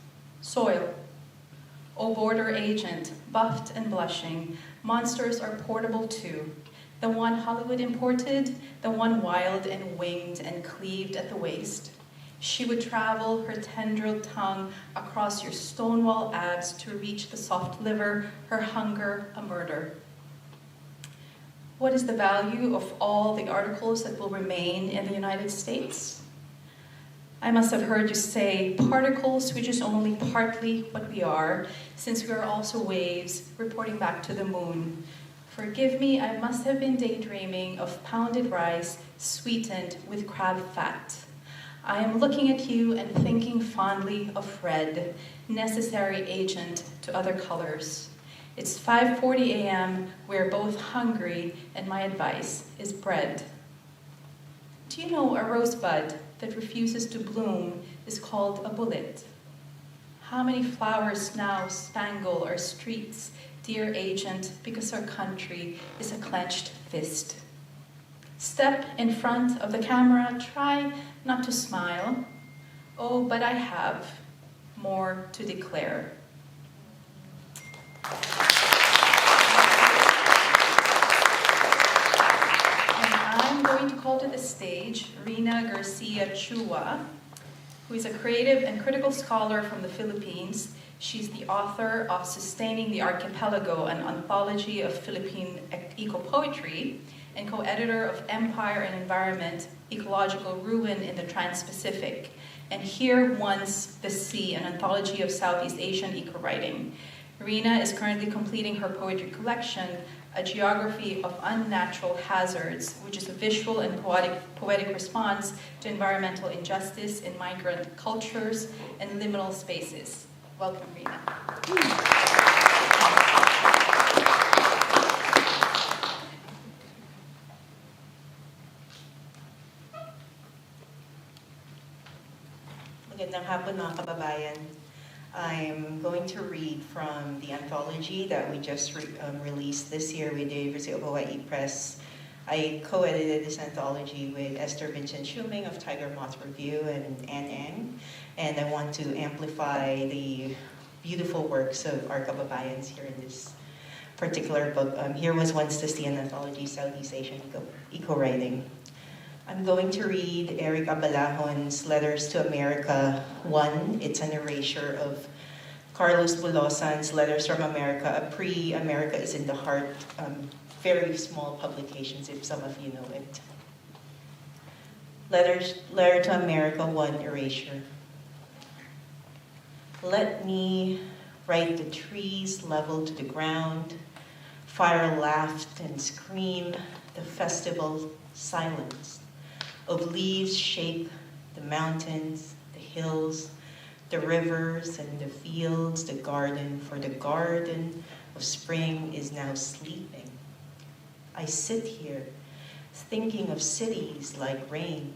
soil? O border agent, buffed and blushing, monsters are portable too. The one Hollywood imported, the one wild and winged and cleaved at the waist. She would travel her tendril tongue across your stonewall abs to reach the soft liver, her hunger a murder. What is the value of all the articles that will remain in the United States? I must have heard you say particles, which is only partly what we are, since we are also waves reporting back to the moon. Forgive me, I must have been daydreaming of pounded rice sweetened with crab fat. I am looking at you and thinking fondly of red, necessary agent to other colors. It's 5:40 a.m., we're both hungry, and my advice is bread. Do you know a rosebud that refuses to bloom is called a bullet? How many flowers now spangle our streets, dear agent, because our country is a clenched fist? Step in front of the camera, try not to smile. Oh, but I have more to declare. I'm going to call to the stage Rina Garcia Chua, who is a creative and critical scholar from the Philippines. She's the author of Sustaining the Archipelago, an anthology of Philippine eco-poetry, and co-editor of Empire and Environment, Ecological Ruin in the Trans-Pacific, and Here Once the Sea, an anthology of Southeast Asian eco-writing. Rina is currently completing her poetry collection, A Geography of Unnatural Hazards, which is a visual and poetic response to environmental injustice in migrant cultures and liminal spaces. Welcome, Rina. Magandang hapon mga kababayan. I'm going to read from the anthology that we just released this year with the University of Hawaii Press. I co-edited this anthology with Esther Vincent Shuming of Tiger Moth Review and Ann, and I want to amplify the beautiful works of our kababayans here in this particular book. Here Was Once the Sea, an anthology, Southeast Asian eco-writing. I'm going to read Eric Abalahon's Letters to America 1. It's an erasure of Carlos Bulosan's Letters from America, a pre-America is in the Heart, very small publications if some of you know it. Letter to America 1, erasure. Let me write the trees level to the ground. Fire laughed and screamed, the festival silenced. Of leaves shake the mountains, the hills, the rivers and the fields, the garden, for the garden of spring is now sleeping. I sit here thinking of cities like rain,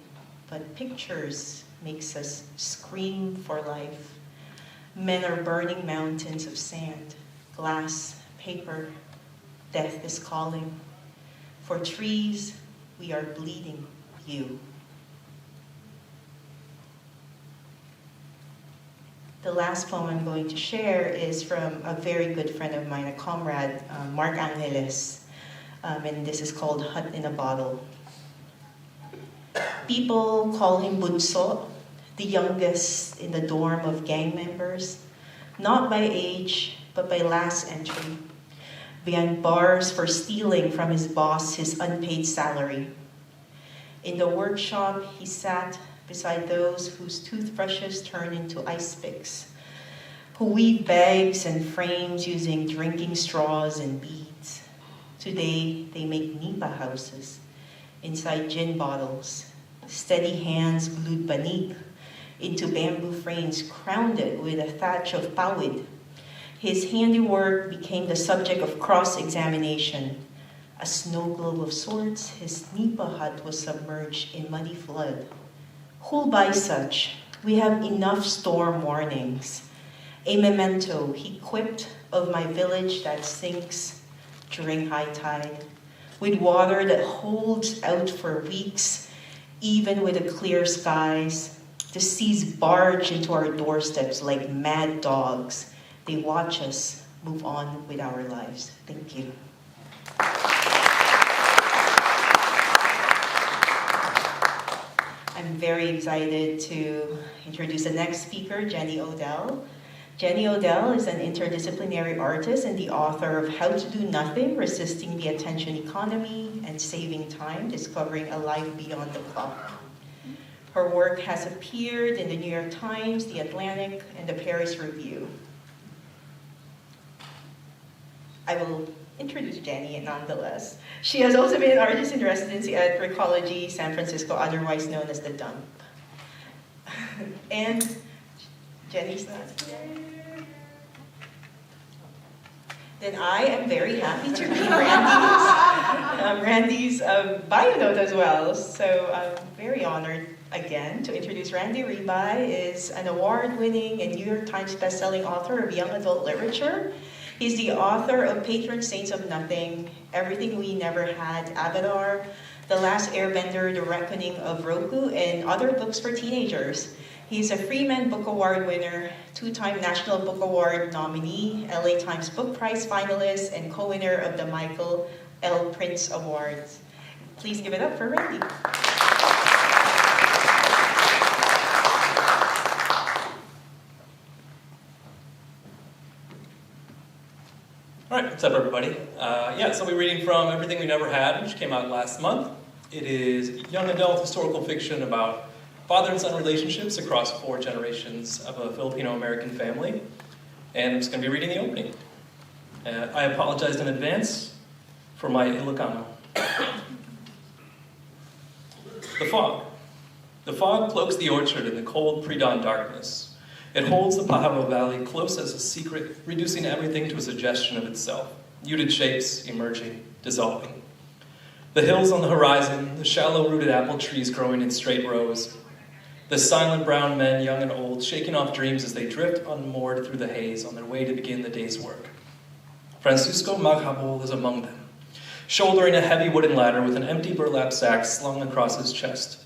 but pictures makes us scream for life. Men are burning mountains of sand, glass, paper. Death is calling. For trees, we are bleeding you. The last poem I'm going to share is from a very good friend of mine, a comrade, Mark Angeles, and this is called Hut in a Bottle. People call him Bunso, the youngest in the dorm of gang members, not by age, but by last entry, behind bars for stealing from his boss his unpaid salary. In the workshop, he sat beside those whose toothbrushes turn into ice picks, who weave bags and frames using drinking straws and beads. Today, they make nipa houses inside gin bottles, steady hands glued banig into bamboo frames crowned with a thatch of pawid. His handiwork became the subject of cross-examination. A snow globe of sorts, his nipa hut was submerged in muddy flood. Who'll buy such? We have enough storm warnings. A memento, he quipped, of my village that sinks during high tide, with water that holds out for weeks, even with the clear skies. The seas barge into our doorsteps like mad dogs. They watch us move on with our lives. Thank you. I'm very excited to introduce the next speaker, Jenny Odell. Jenny Odell is an interdisciplinary artist and the author of How to Do Nothing, Resisting the Attention Economy and Saving Time, Discovering a Life Beyond the Clock. Her work has appeared in the New York Times, the Atlantic, and the Paris Review. I will introduce Jenny nonetheless. She has also been an artist in residency at Recology San Francisco, otherwise known as the Dump. And Jenny's not here. Then I am very happy to read Randy's bio note as well. So I'm very honored again to introduce Randy Ribay. Is an award-winning and New York Times bestselling author of young adult literature. He's the author of Patron Saints of Nothing, Everything We Never Had, Avatar, The Last Airbender, The Reckoning of Roku, and other books for teenagers. He's a Freeman Book Award winner, 2-time National Book Award nominee, LA Times Book Prize finalist, and co-winner of the Michael L. Prince Awards. Please give it up for Randy. All right, what's up, everybody? So we're reading from Everything We Never Had, which came out last month. It is young adult historical fiction about father and son relationships across 4 generations of a Filipino-American family. And I'm just going to be reading the opening. I apologize in advance for my Ilocano. The fog. The fog cloaks the orchard in the cold pre-dawn darkness. It holds the Pajaro Valley close as a secret, reducing everything to a suggestion of itself. Muted shapes, emerging, dissolving. The hills on the horizon, the shallow-rooted apple trees growing in straight rows. The silent brown men, young and old, shaking off dreams as they drift unmoored through the haze on their way to begin the day's work. Francisco Magabo is among them, shouldering a heavy wooden ladder with an empty burlap sack slung across his chest.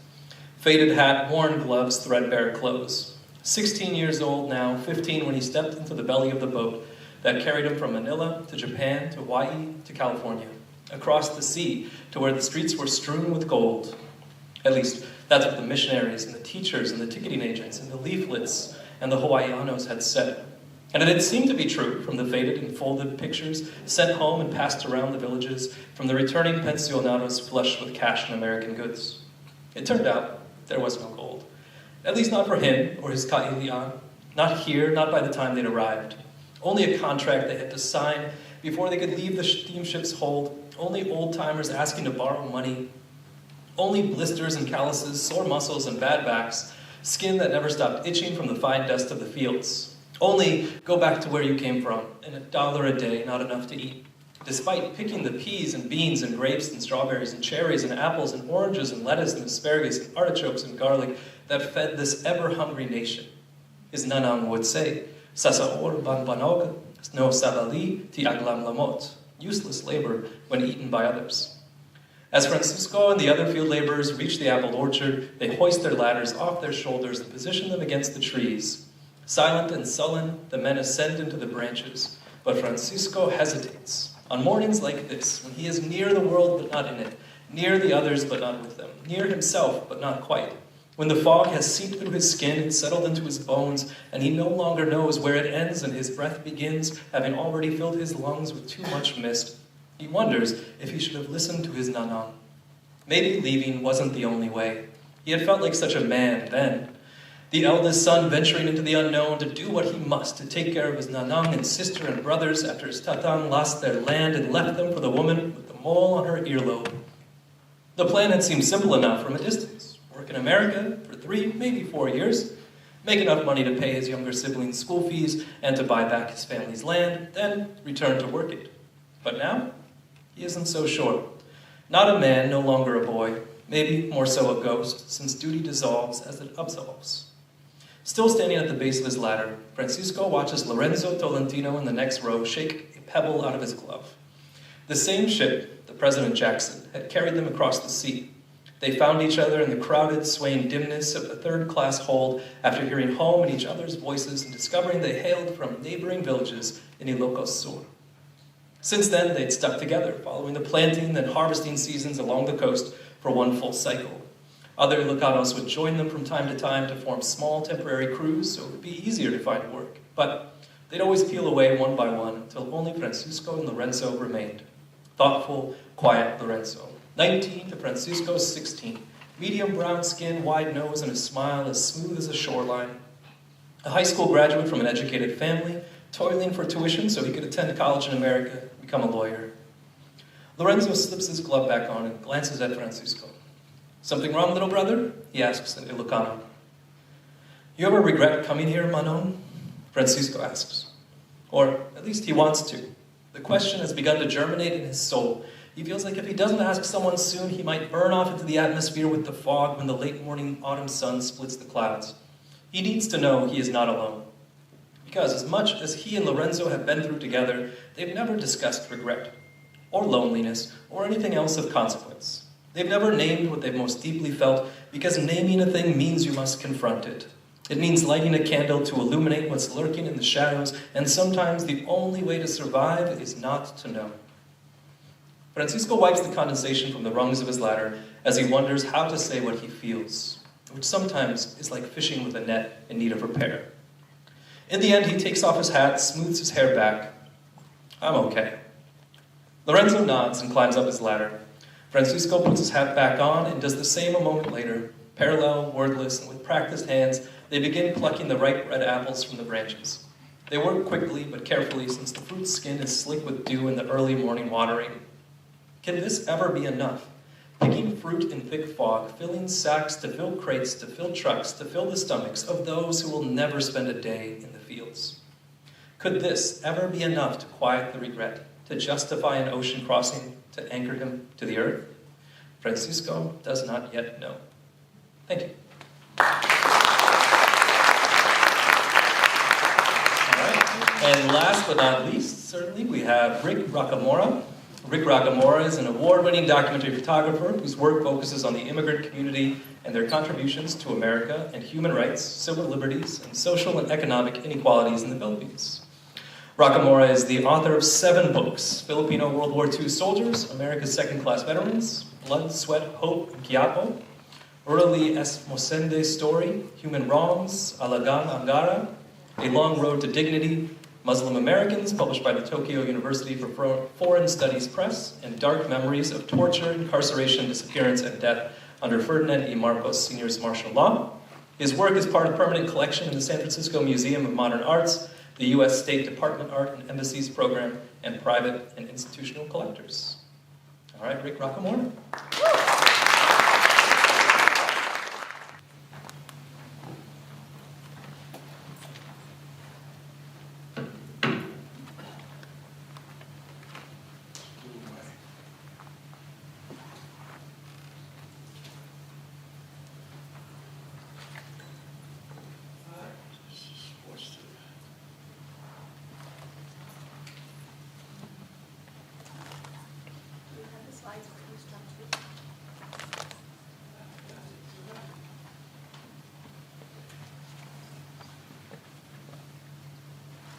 Faded hat, worn gloves, threadbare clothes. 16 years old now, 15 when he stepped into the belly of the boat that carried him from Manila to Japan to Hawaii to California, across the sea to where the streets were strewn with gold. At least, that's what the missionaries and the teachers and the ticketing agents and the leaflets and the Hawaiianos had said. And it had seemed to be true from the faded and folded pictures sent home and passed around the villages from the returning pensionados flushed with cash and American goods. It turned out there was no gold. At least not for him or his ka'ilian. Not here, not by the time they'd arrived. Only a contract they had to sign before they could leave the steamship's hold. Only old-timers asking to borrow money. Only blisters and calluses, sore muscles and bad backs. Skin that never stopped itching from the fine dust of the fields. Only go back to where you came from, and $1 a day, not enough to eat. Despite picking the peas and beans and grapes and strawberries and cherries and apples and oranges and lettuce and asparagus and artichokes and garlic that fed this ever-hungry nation. His nanang would say, Sasaor banbanog, no sabali ti aglam lamot, useless labor when eaten by others. As Francisco and the other field laborers reach the apple orchard, they hoist their ladders off their shoulders and position them against the trees. Silent and sullen, the men ascend into the branches, but Francisco hesitates. On mornings like this, when he is near the world but not in it, near the others but not with them, near himself but not quite, when the fog has seeped through his skin and settled into his bones, and he no longer knows where it ends and his breath begins, having already filled his lungs with too much mist, he wonders if he should have listened to his nanang. Maybe leaving wasn't the only way. He had felt like such a man then. The eldest son venturing into the unknown to do what he must to take care of his nanang and sister and brothers after his tatang lost their land and left them for the woman with the mole on her earlobe. The plan had seemed simple enough from a distance. Work in America for 3, maybe 4 years, make enough money to pay his younger siblings' school fees and to buy back his family's land, then return to work it. But now, he isn't so sure. Not a man, no longer a boy, maybe more so a ghost, since duty dissolves as it absolves. Still standing at the base of his ladder, Francisco watches Lorenzo Tolentino in the next row shake a pebble out of his glove. The same ship, the President Jackson, had carried them across the sea. They found each other in the crowded, swaying dimness of the third-class hold after hearing home in each other's voices and discovering they hailed from neighboring villages in Ilocos Sur. Since then, they'd stuck together, following the planting and harvesting seasons along the coast for one full cycle. Other Ilocanos would join them from time to form small temporary crews so it would be easier to find work. But they'd always peel away one by one until only Francisco and Lorenzo remained. Thoughtful, quiet Lorenzo. 19 to Francisco's 16. Medium brown skin, wide nose, and a smile as smooth as a shoreline. A high school graduate from an educated family, toiling for tuition so he could attend college in America, become a lawyer. Lorenzo slips his glove back on and glances at Francisco. "Something wrong, little brother?" he asks in Ilocano. "You ever regret coming here, Manon?" Francisco asks. Or at least he wants to. The question has begun to germinate in his soul. He feels like if he doesn't ask someone soon, he might burn off into the atmosphere with the fog when the late morning autumn sun splits the clouds. He needs to know he is not alone. Because as much as he and Lorenzo have been through together, they've never discussed regret, or loneliness, or anything else of consequence. They've never named what they've most deeply felt, because naming a thing means you must confront it. It means lighting a candle to illuminate what's lurking in the shadows, and sometimes the only way to survive is not to know. Francisco wipes the condensation from the rungs of his ladder as he wonders how to say what he feels, which sometimes is like fishing with a net in need of repair. In the end, he takes off his hat, smooths his hair back. "I'm okay." Lorenzo nods and climbs up his ladder. Francisco puts his hat back on and does the same a moment later. Parallel, wordless, and with practiced hands, they begin plucking the ripe red apples from the branches. They work quickly but carefully since the fruit's skin is slick with dew in the early morning watering. Can this ever be enough? Picking fruit in thick fog, filling sacks to fill crates, to fill trucks, to fill the stomachs of those who will never spend a day in the fields. Could this ever be enough to quiet the regret, to justify an ocean crossing, to anchor him to the earth? Francisco does not yet know. Thank you. All right. And last but not least, certainly, we have Rick Rocamora. Rick Rocamora is an award-winning documentary photographer whose work focuses on the immigrant community and their contributions to America and human rights, civil liberties, and social and economic inequalities in the Philippines. Rocamora is the author of 7 books: Filipino World War II Soldiers, America's Second-Class Veterans, Blood, Sweat, Hope, and Quiapo, Early Esmosende Story, Human Wrongs, Alagang Angara, A Long Road to Dignity, Muslim Americans, published by the Tokyo University for Foreign Studies Press, and Dark Memories of Torture, Incarceration, Disappearance, and Death under Ferdinand E. Marcos Sr.'s martial law. His work is part of a permanent collection in the San Francisco Museum of Modern Arts, the U.S. State Department Art and Embassies Program, and private and institutional collectors. All right, Rick Rocamora.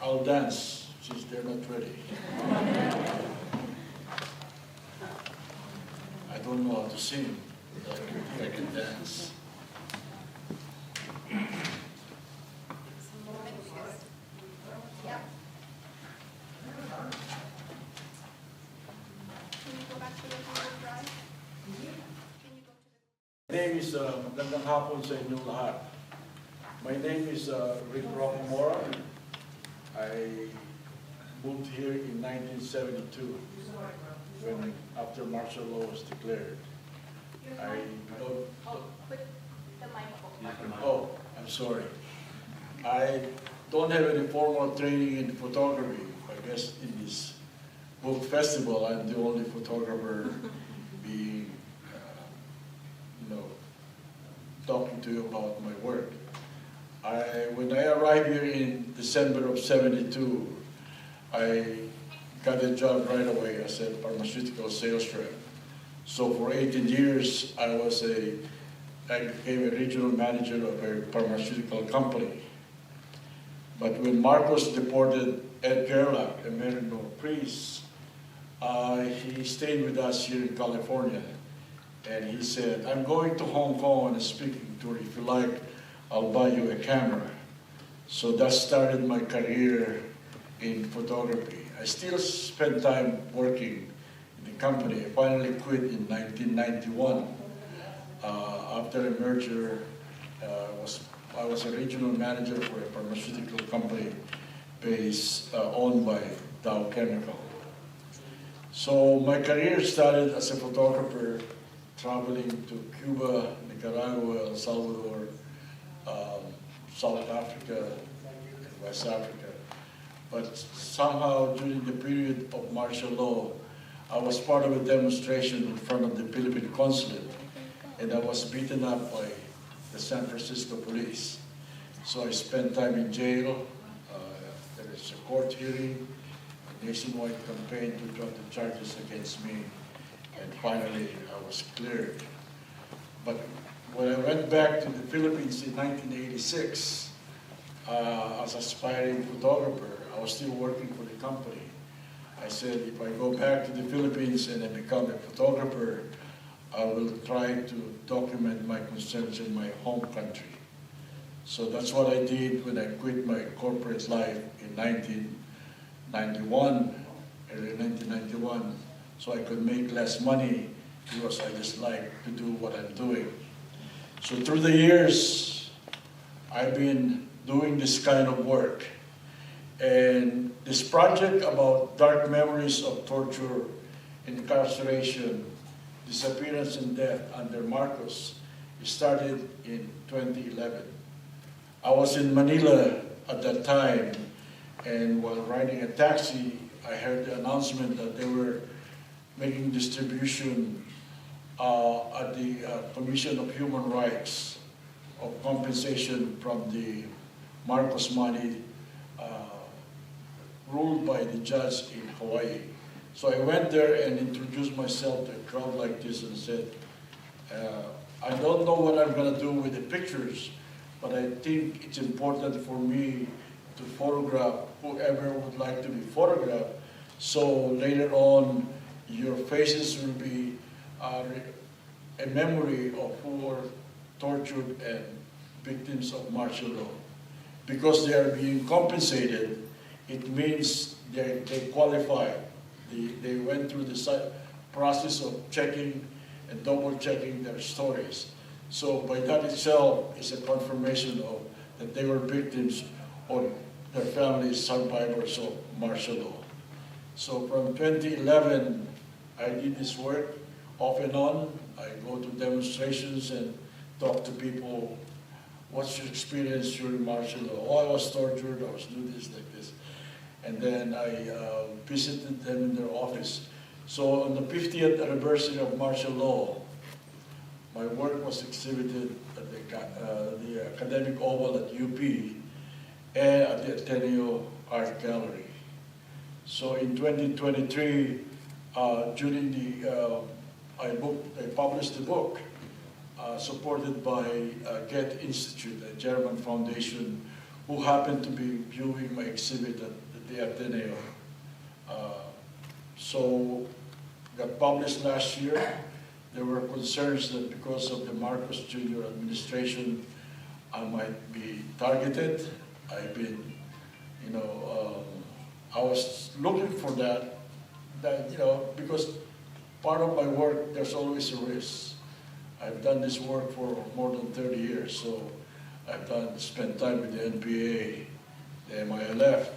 I'll dance since they're not ready. I don't know how to sing, but I can dance. My name is magandang hapon sa inyong lahat. My name is Rocamora. I moved here in 1972 when after martial law was declared. I don't. Oh, I'm sorry. I don't have any formal training in photography. I guess in this book festival, I'm the only photographer being, talking to you about my work. When I arrived here in December of '72, I got a job right away as a pharmaceutical sales rep. So for 18 years, I became a regional manager of a pharmaceutical company. But when Marcos deported Ed Gerlach, a Merino priest, he stayed with us here in California. And he said, I'm going to Hong Kong and speaking tour. If you like, I'll buy you a camera. So that started my career in photography. I still spend time working in the company. I finally quit in 1991. After a merger, I was a regional manager for a pharmaceutical company owned by Dow Chemical. So my career started as a photographer, traveling to Cuba, Nicaragua, El Salvador, South Africa, and West Africa. But somehow during the period of martial law, I was part of a demonstration in front of the Philippine consulate, and I was beaten up by the San Francisco police. So I spent time in jail. There is a court hearing, a nationwide campaign to drop the charges against me, and finally I was cleared. But when I went back to the Philippines in 1986, as aspiring photographer, I was still working for the company. I said, if I go back to the Philippines and I become a photographer, I will try to document my concerns in my home country. So that's what I did when I quit my corporate life in 1991, early 1991, so I could make less money because I just like to do what I'm doing. So through the years, I've been doing this kind of work. And this project about dark memories of torture, incarceration, disappearance and death under Marcos started in 2011. I was in Manila at that time, and while riding a taxi, I heard the announcement that they were making distribution at the Commission of Human Rights of compensation from the Marcos money ruled by the judge in Hawaii. So I went there and introduced myself to a crowd like this and said, I don't know what I'm going to do with the pictures, but I think it's important for me to photograph whoever would like to be photographed. So later on, your faces will be a memory of who were tortured and victims of martial law. Because they are being compensated, it means they qualify. They went through the process of checking and double checking their stories. So by that itself is a confirmation of that they were victims or their families survivors of martial law. So from 2011, I did this work off and on. I go to demonstrations and talk to people. What's your experience during martial law? Oh, I was tortured, I was doing this like this. And then I visited them in their office. So on the 50th anniversary of martial law, my work was exhibited at the Academic Oval at UP and at the Ateneo Art Gallery. So in 2023, during I published the book supported by Goethe Institute, a German foundation, who happened to be viewing my exhibit at the Ateneo. So got published last year. There were concerns that because of the Marcos Jr. administration, I might be targeted. I've been, I was looking for that, because part of my work, there's always a risk. I've done this work for more than 30 years, so I've spent time with the NPA, the MILF,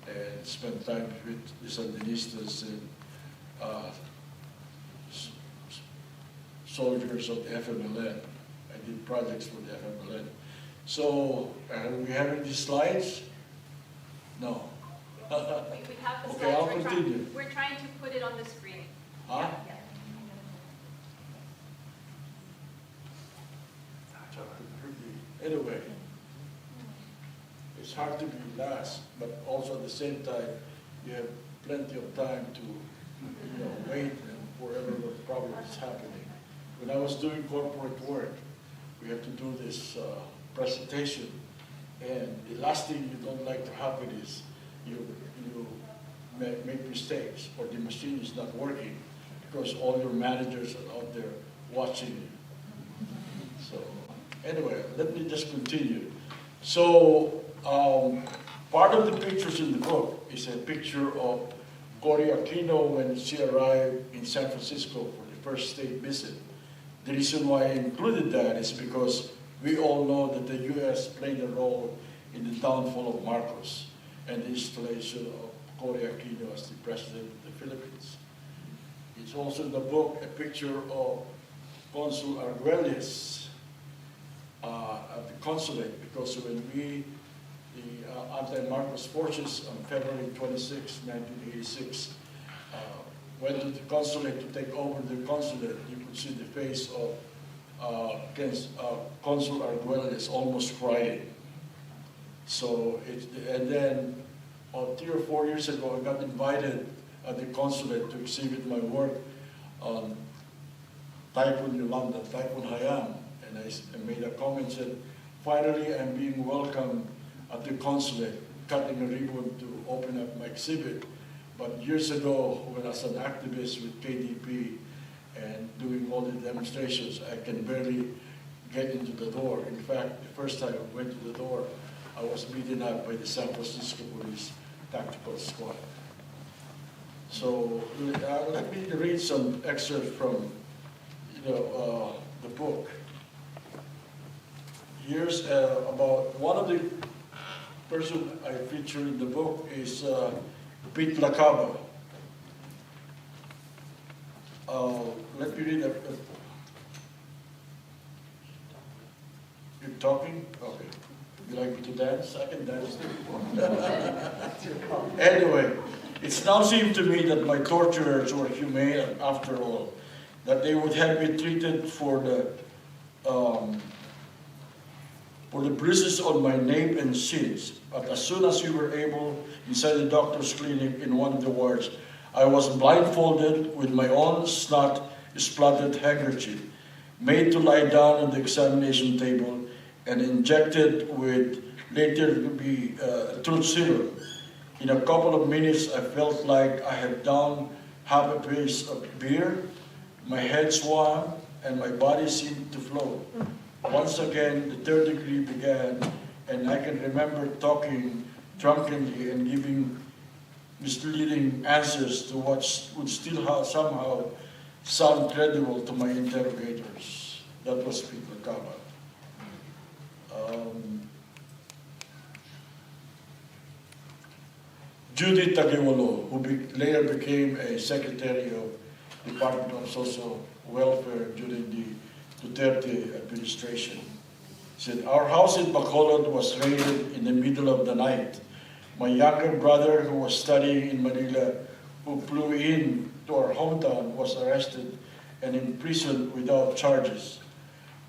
and spent time with the Sandinistas and soldiers of the FMLN. I did projects for the FMLN. So, are we having these slides? No. We have the Okay, slides. I'll continue. We're trying to put it on the screen. Huh? Yeah. Anyway, it's hard to be last, but also at the same time, you have plenty of time to, wait wherever the problem is happening. When I was doing corporate work, we have to do this presentation, and the last thing you don't like to happen is you make mistakes, or the machine is not working, because all your managers are out there watching you. So, anyway, let me just continue. So, part of the pictures in the book is a picture of Cory Aquino when she arrived in San Francisco for the first state visit. The reason why I included that is because we all know that the U.S. played a role in the downfall of Marcos and the installation of Cory Aquino as the president of the Philippines. It's also in the book a picture of Consul Arguelles at the consulate, because when the anti-Marcos forces on February 26, 1986, went to the consulate to take over the consulate, you could see the face of Consul Arguelles almost crying. So, and then 3 or 4 years ago, I got invited at the consulate to exhibit my work on Typhoon Yolanda, Typhoon Hayam, and I made a comment said, finally I'm being welcomed at the consulate, cutting a ribbon to open up my exhibit. But years ago, when I was an activist with KDP and doing all the demonstrations, I can barely get into the door. In fact, the first time I went to the door, I was beaten up by the San Francisco Police Tactical Squad. So let me read some excerpts from the book. Here's about one of the person I feature in the book is Pete Lacaba. Let me read You're talking? Okay. You like me to dance? I can dance too. Anyway, it now seemed to me that my torturers were humane after all, that they would have me treated for the bruises on my nape and shins. But as soon as we were able, inside the doctor's clinic in one of the wards, I was blindfolded with my own snot-splattered handkerchief, made to lie down on the examination table, and injected with later to be truth serum. In a couple of minutes, I felt like I had downed half a case of beer, my head swam, and my body seemed to float. Once again, the third degree began, and I can remember talking drunkenly and giving misleading answers to what would still somehow sound credible to my interrogators. That was Pete Lacaba. Judy Tagiwalo, who later became a secretary of the Department of Social Welfare during the Duterte administration, said, our house in Bacolod was raided in the middle of the night. My younger brother, who was studying in Manila, who flew in to our hometown, was arrested and imprisoned without charges.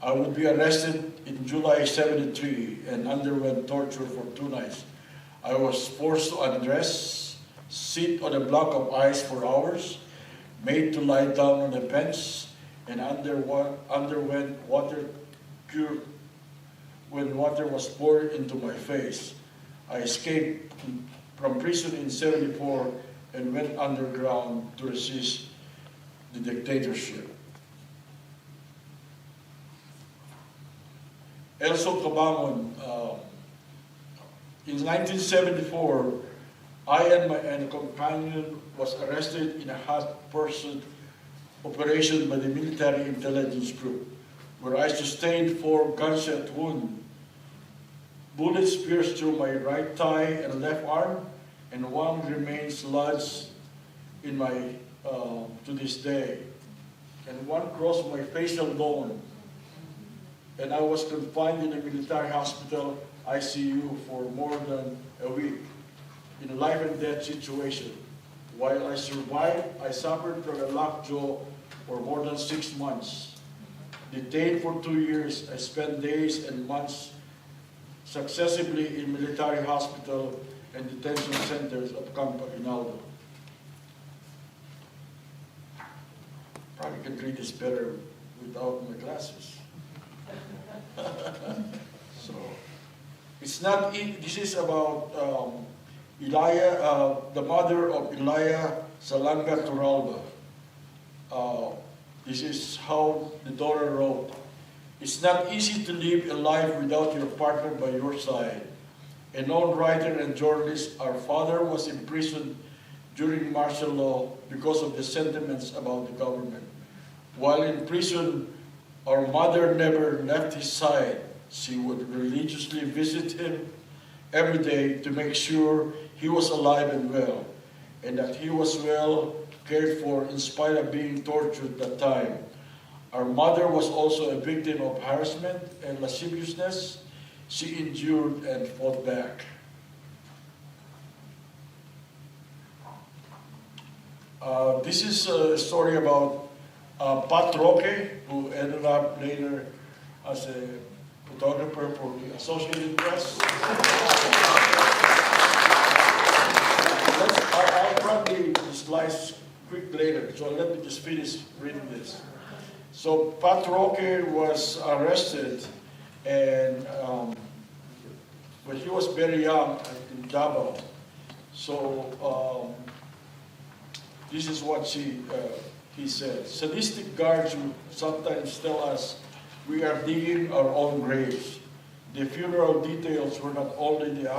I would be arrested in July 73 and underwent torture for 2 nights. I was forced to undress, sit on a block of ice for hours, made to lie down on a bench, and underwent water cure when water was poured into my face. I escaped from prison in 74 and went underground to resist the dictatorship. Elso Cabamon, in 1974, I and a companion was arrested in a hot pursuit operation by the military intelligence group, where I sustained 4 gunshot wounds. Bullets pierced through my right thigh and left arm, and one remains lodged in my to this day, and one crossed my facial bone. And I was confined in a military hospital ICU for more than a week in a life and death situation. While I survived, I suffered from a lockjaw for more than 6 months. Detained for 2 years, I spent days and months successively in military hospital and detention centers of Campo Aguinaldo. Probably can read this better without my glasses. So, it's not, this is about Elia, the mother of Elia Salanga Turalba. This is how the daughter wrote. It's not easy to live a life without your partner by your side. A known writer and journalist, our father was imprisoned during martial law because of the sentiments about the government. While in prison, our mother never left his side. She would religiously visit him every day to make sure he was alive and well, and that he was well cared for in spite of being tortured at that time. Our mother was also a victim of harassment and lasciviousness. She endured and fought back. This is a story about Pat Roque, who ended up later as a photographer for the Associated Press. I'll run the slides quick later, so let me just finish reading this. So Pat Roque was arrested, and when he was very young in Davao. So this is what he said. Sadistic guards who sometimes tell us we are digging our own graves. The funeral details were not only the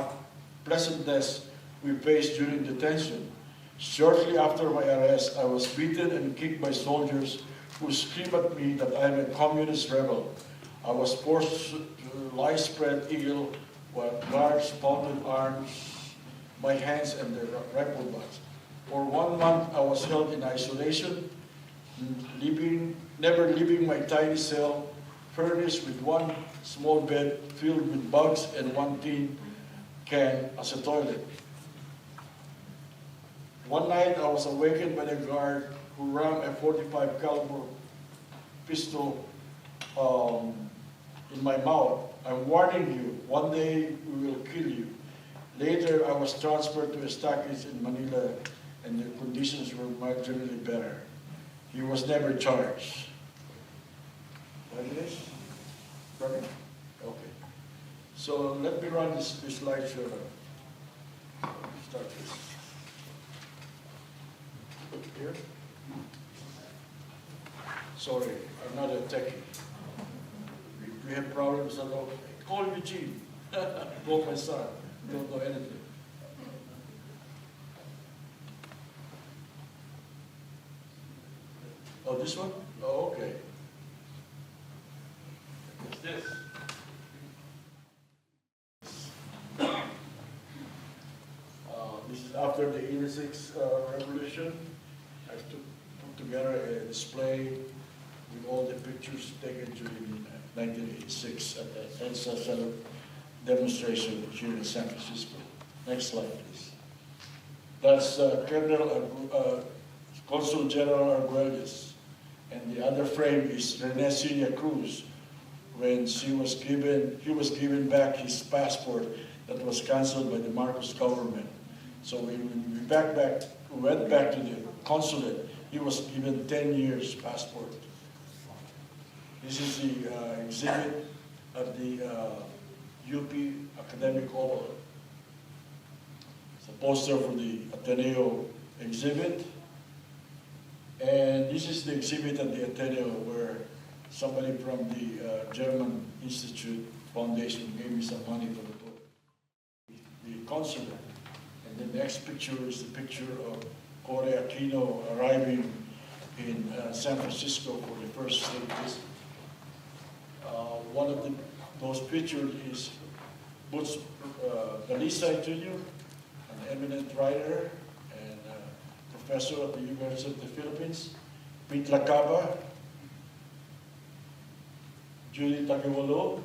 pleasantness we faced during detention. Shortly after my arrest, I was beaten and kicked by soldiers who screamed at me that I am a communist rebel. I was forced to lie spread eagle while guards pounded arms, my hands, and their rifle butts. For 1 month, I was held in isolation, never leaving my tiny cell, furnished with one small bed filled with bugs and one tin can as a toilet. One night, I was awakened by the guard who rammed a 45 caliber pistol in my mouth. I'm warning you, one day we will kill you. Later, I was transferred to a stockade in Manila, and the conditions were marginally better. He was never charged. What is this? Running? Okay. So let me run this slideshow. Start this. Look here. Sorry, I'm not a techie. We have problems at all. Call Eugene. Call my son. Don't know anything. Oh, this one? Oh, okay. What's this? This is after the 86 revolution. I put together a display with all the pictures taken during 1986 at the EDSA demonstration here in San Francisco. Next slide, please. That's Consul General Arguelles. And the other frame is Rene Celia Cruz, when he was given back his passport that was canceled by the Marcos government. So when we went back to the consulate, he was given 10 years passport. This is the exhibit at the UP Academic Hall. It's a poster for the Ateneo exhibit. And this is the exhibit at the Ateneo where somebody from the German Institute Foundation gave me some money for the book. The consulate. And the next picture is the picture of Koret Aquino arriving in San Francisco for the first state visit. One of those pictures is Butch Galisa Jr., an eminent writer and professor at the University of the Philippines, Pete Lacaba, Judy Tagiwalo,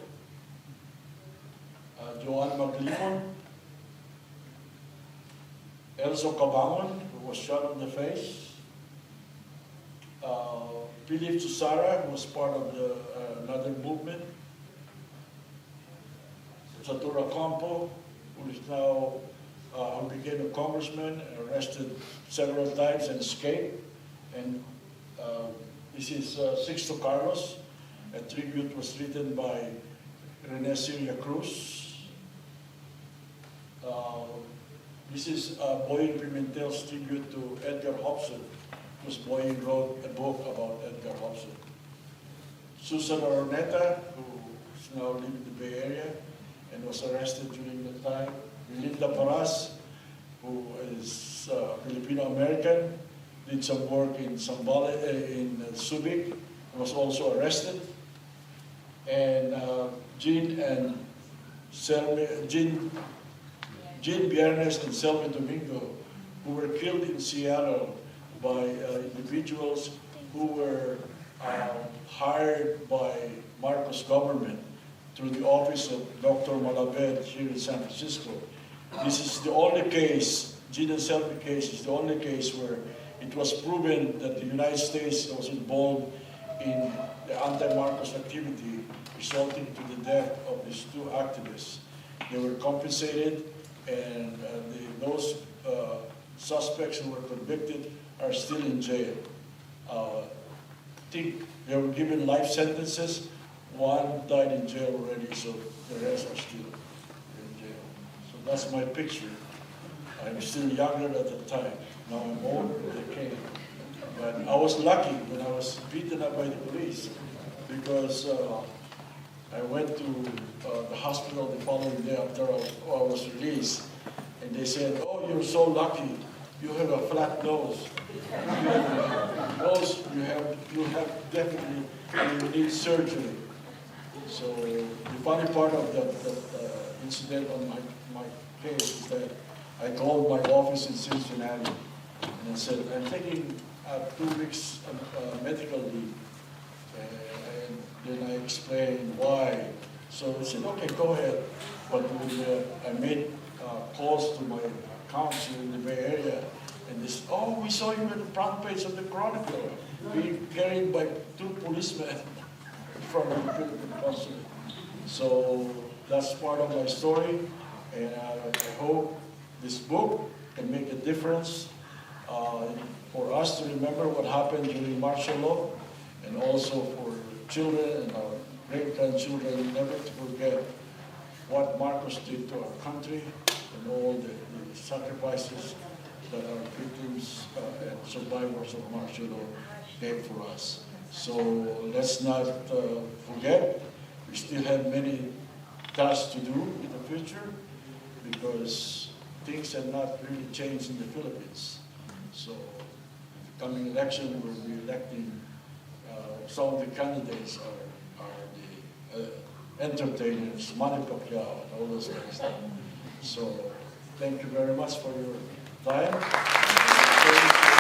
Joanne Maglimon, Elso Cabangon, who was shot in the face, Philip Susara, who was part of another movement, Satura Campo, who is now who became a congressman, arrested several times and escaped. And this is Sixto Carlos. A tribute was written by Rene Siria Cruz. This is Boying Pimentel's tribute to Edgar Hobson, because Boying wrote a book about Edgar Hobson. Susan Aroneta, who is now living in the Bay Area and was arrested during that time. Melinda Paras, who is Filipino-American, did some work in Subic, was also arrested. And Jean Biernes and Selma Domingo, who were killed in Seattle by individuals who were hired by Marcos government through the office of Dr. Malabed here in San Francisco. This is the only case, Jean and Selma case is the only case where it was proven that the United States was involved in the anti-Marcos activity resulting to the death of these two activists. They were compensated, and those suspects who were convicted are still in jail. I think they were given life sentences. One died in jail already, so the rest are still in jail. So that's my picture. I'm still younger at the time. Now I'm older than they came. But I was lucky when I was beaten up by the police, because I went to the hospital the following day after I was released, and they said, "Oh, you're so lucky. You have a flat nose. You have a nose. You have definitely you need surgery." So the funny part of that incident on my case is that I called my office in Cincinnati and I said, "I'm taking 2 weeks medical leave." And then I explained why. So they said, "Okay, go ahead." But when I made calls to my accounts in the Bay Area, and they said, "Oh, we saw you on the front page of the Chronicle, being carried by 2 policemen from the Philippine consulate." So that's part of my story, and I hope this book can make a difference for us to remember what happened during martial law, and also for children and our great-grandchildren never to forget what Marcos did to our country and all the sacrifices that our victims and survivors of martial law gave for us. So let's not forget, we still have many tasks to do in the future, because things have not really changed in the Philippines. So the coming election, we'll be electing some of the candidates are the entertainers, Manibo and all those kind of stuff. So thank you very much for your time.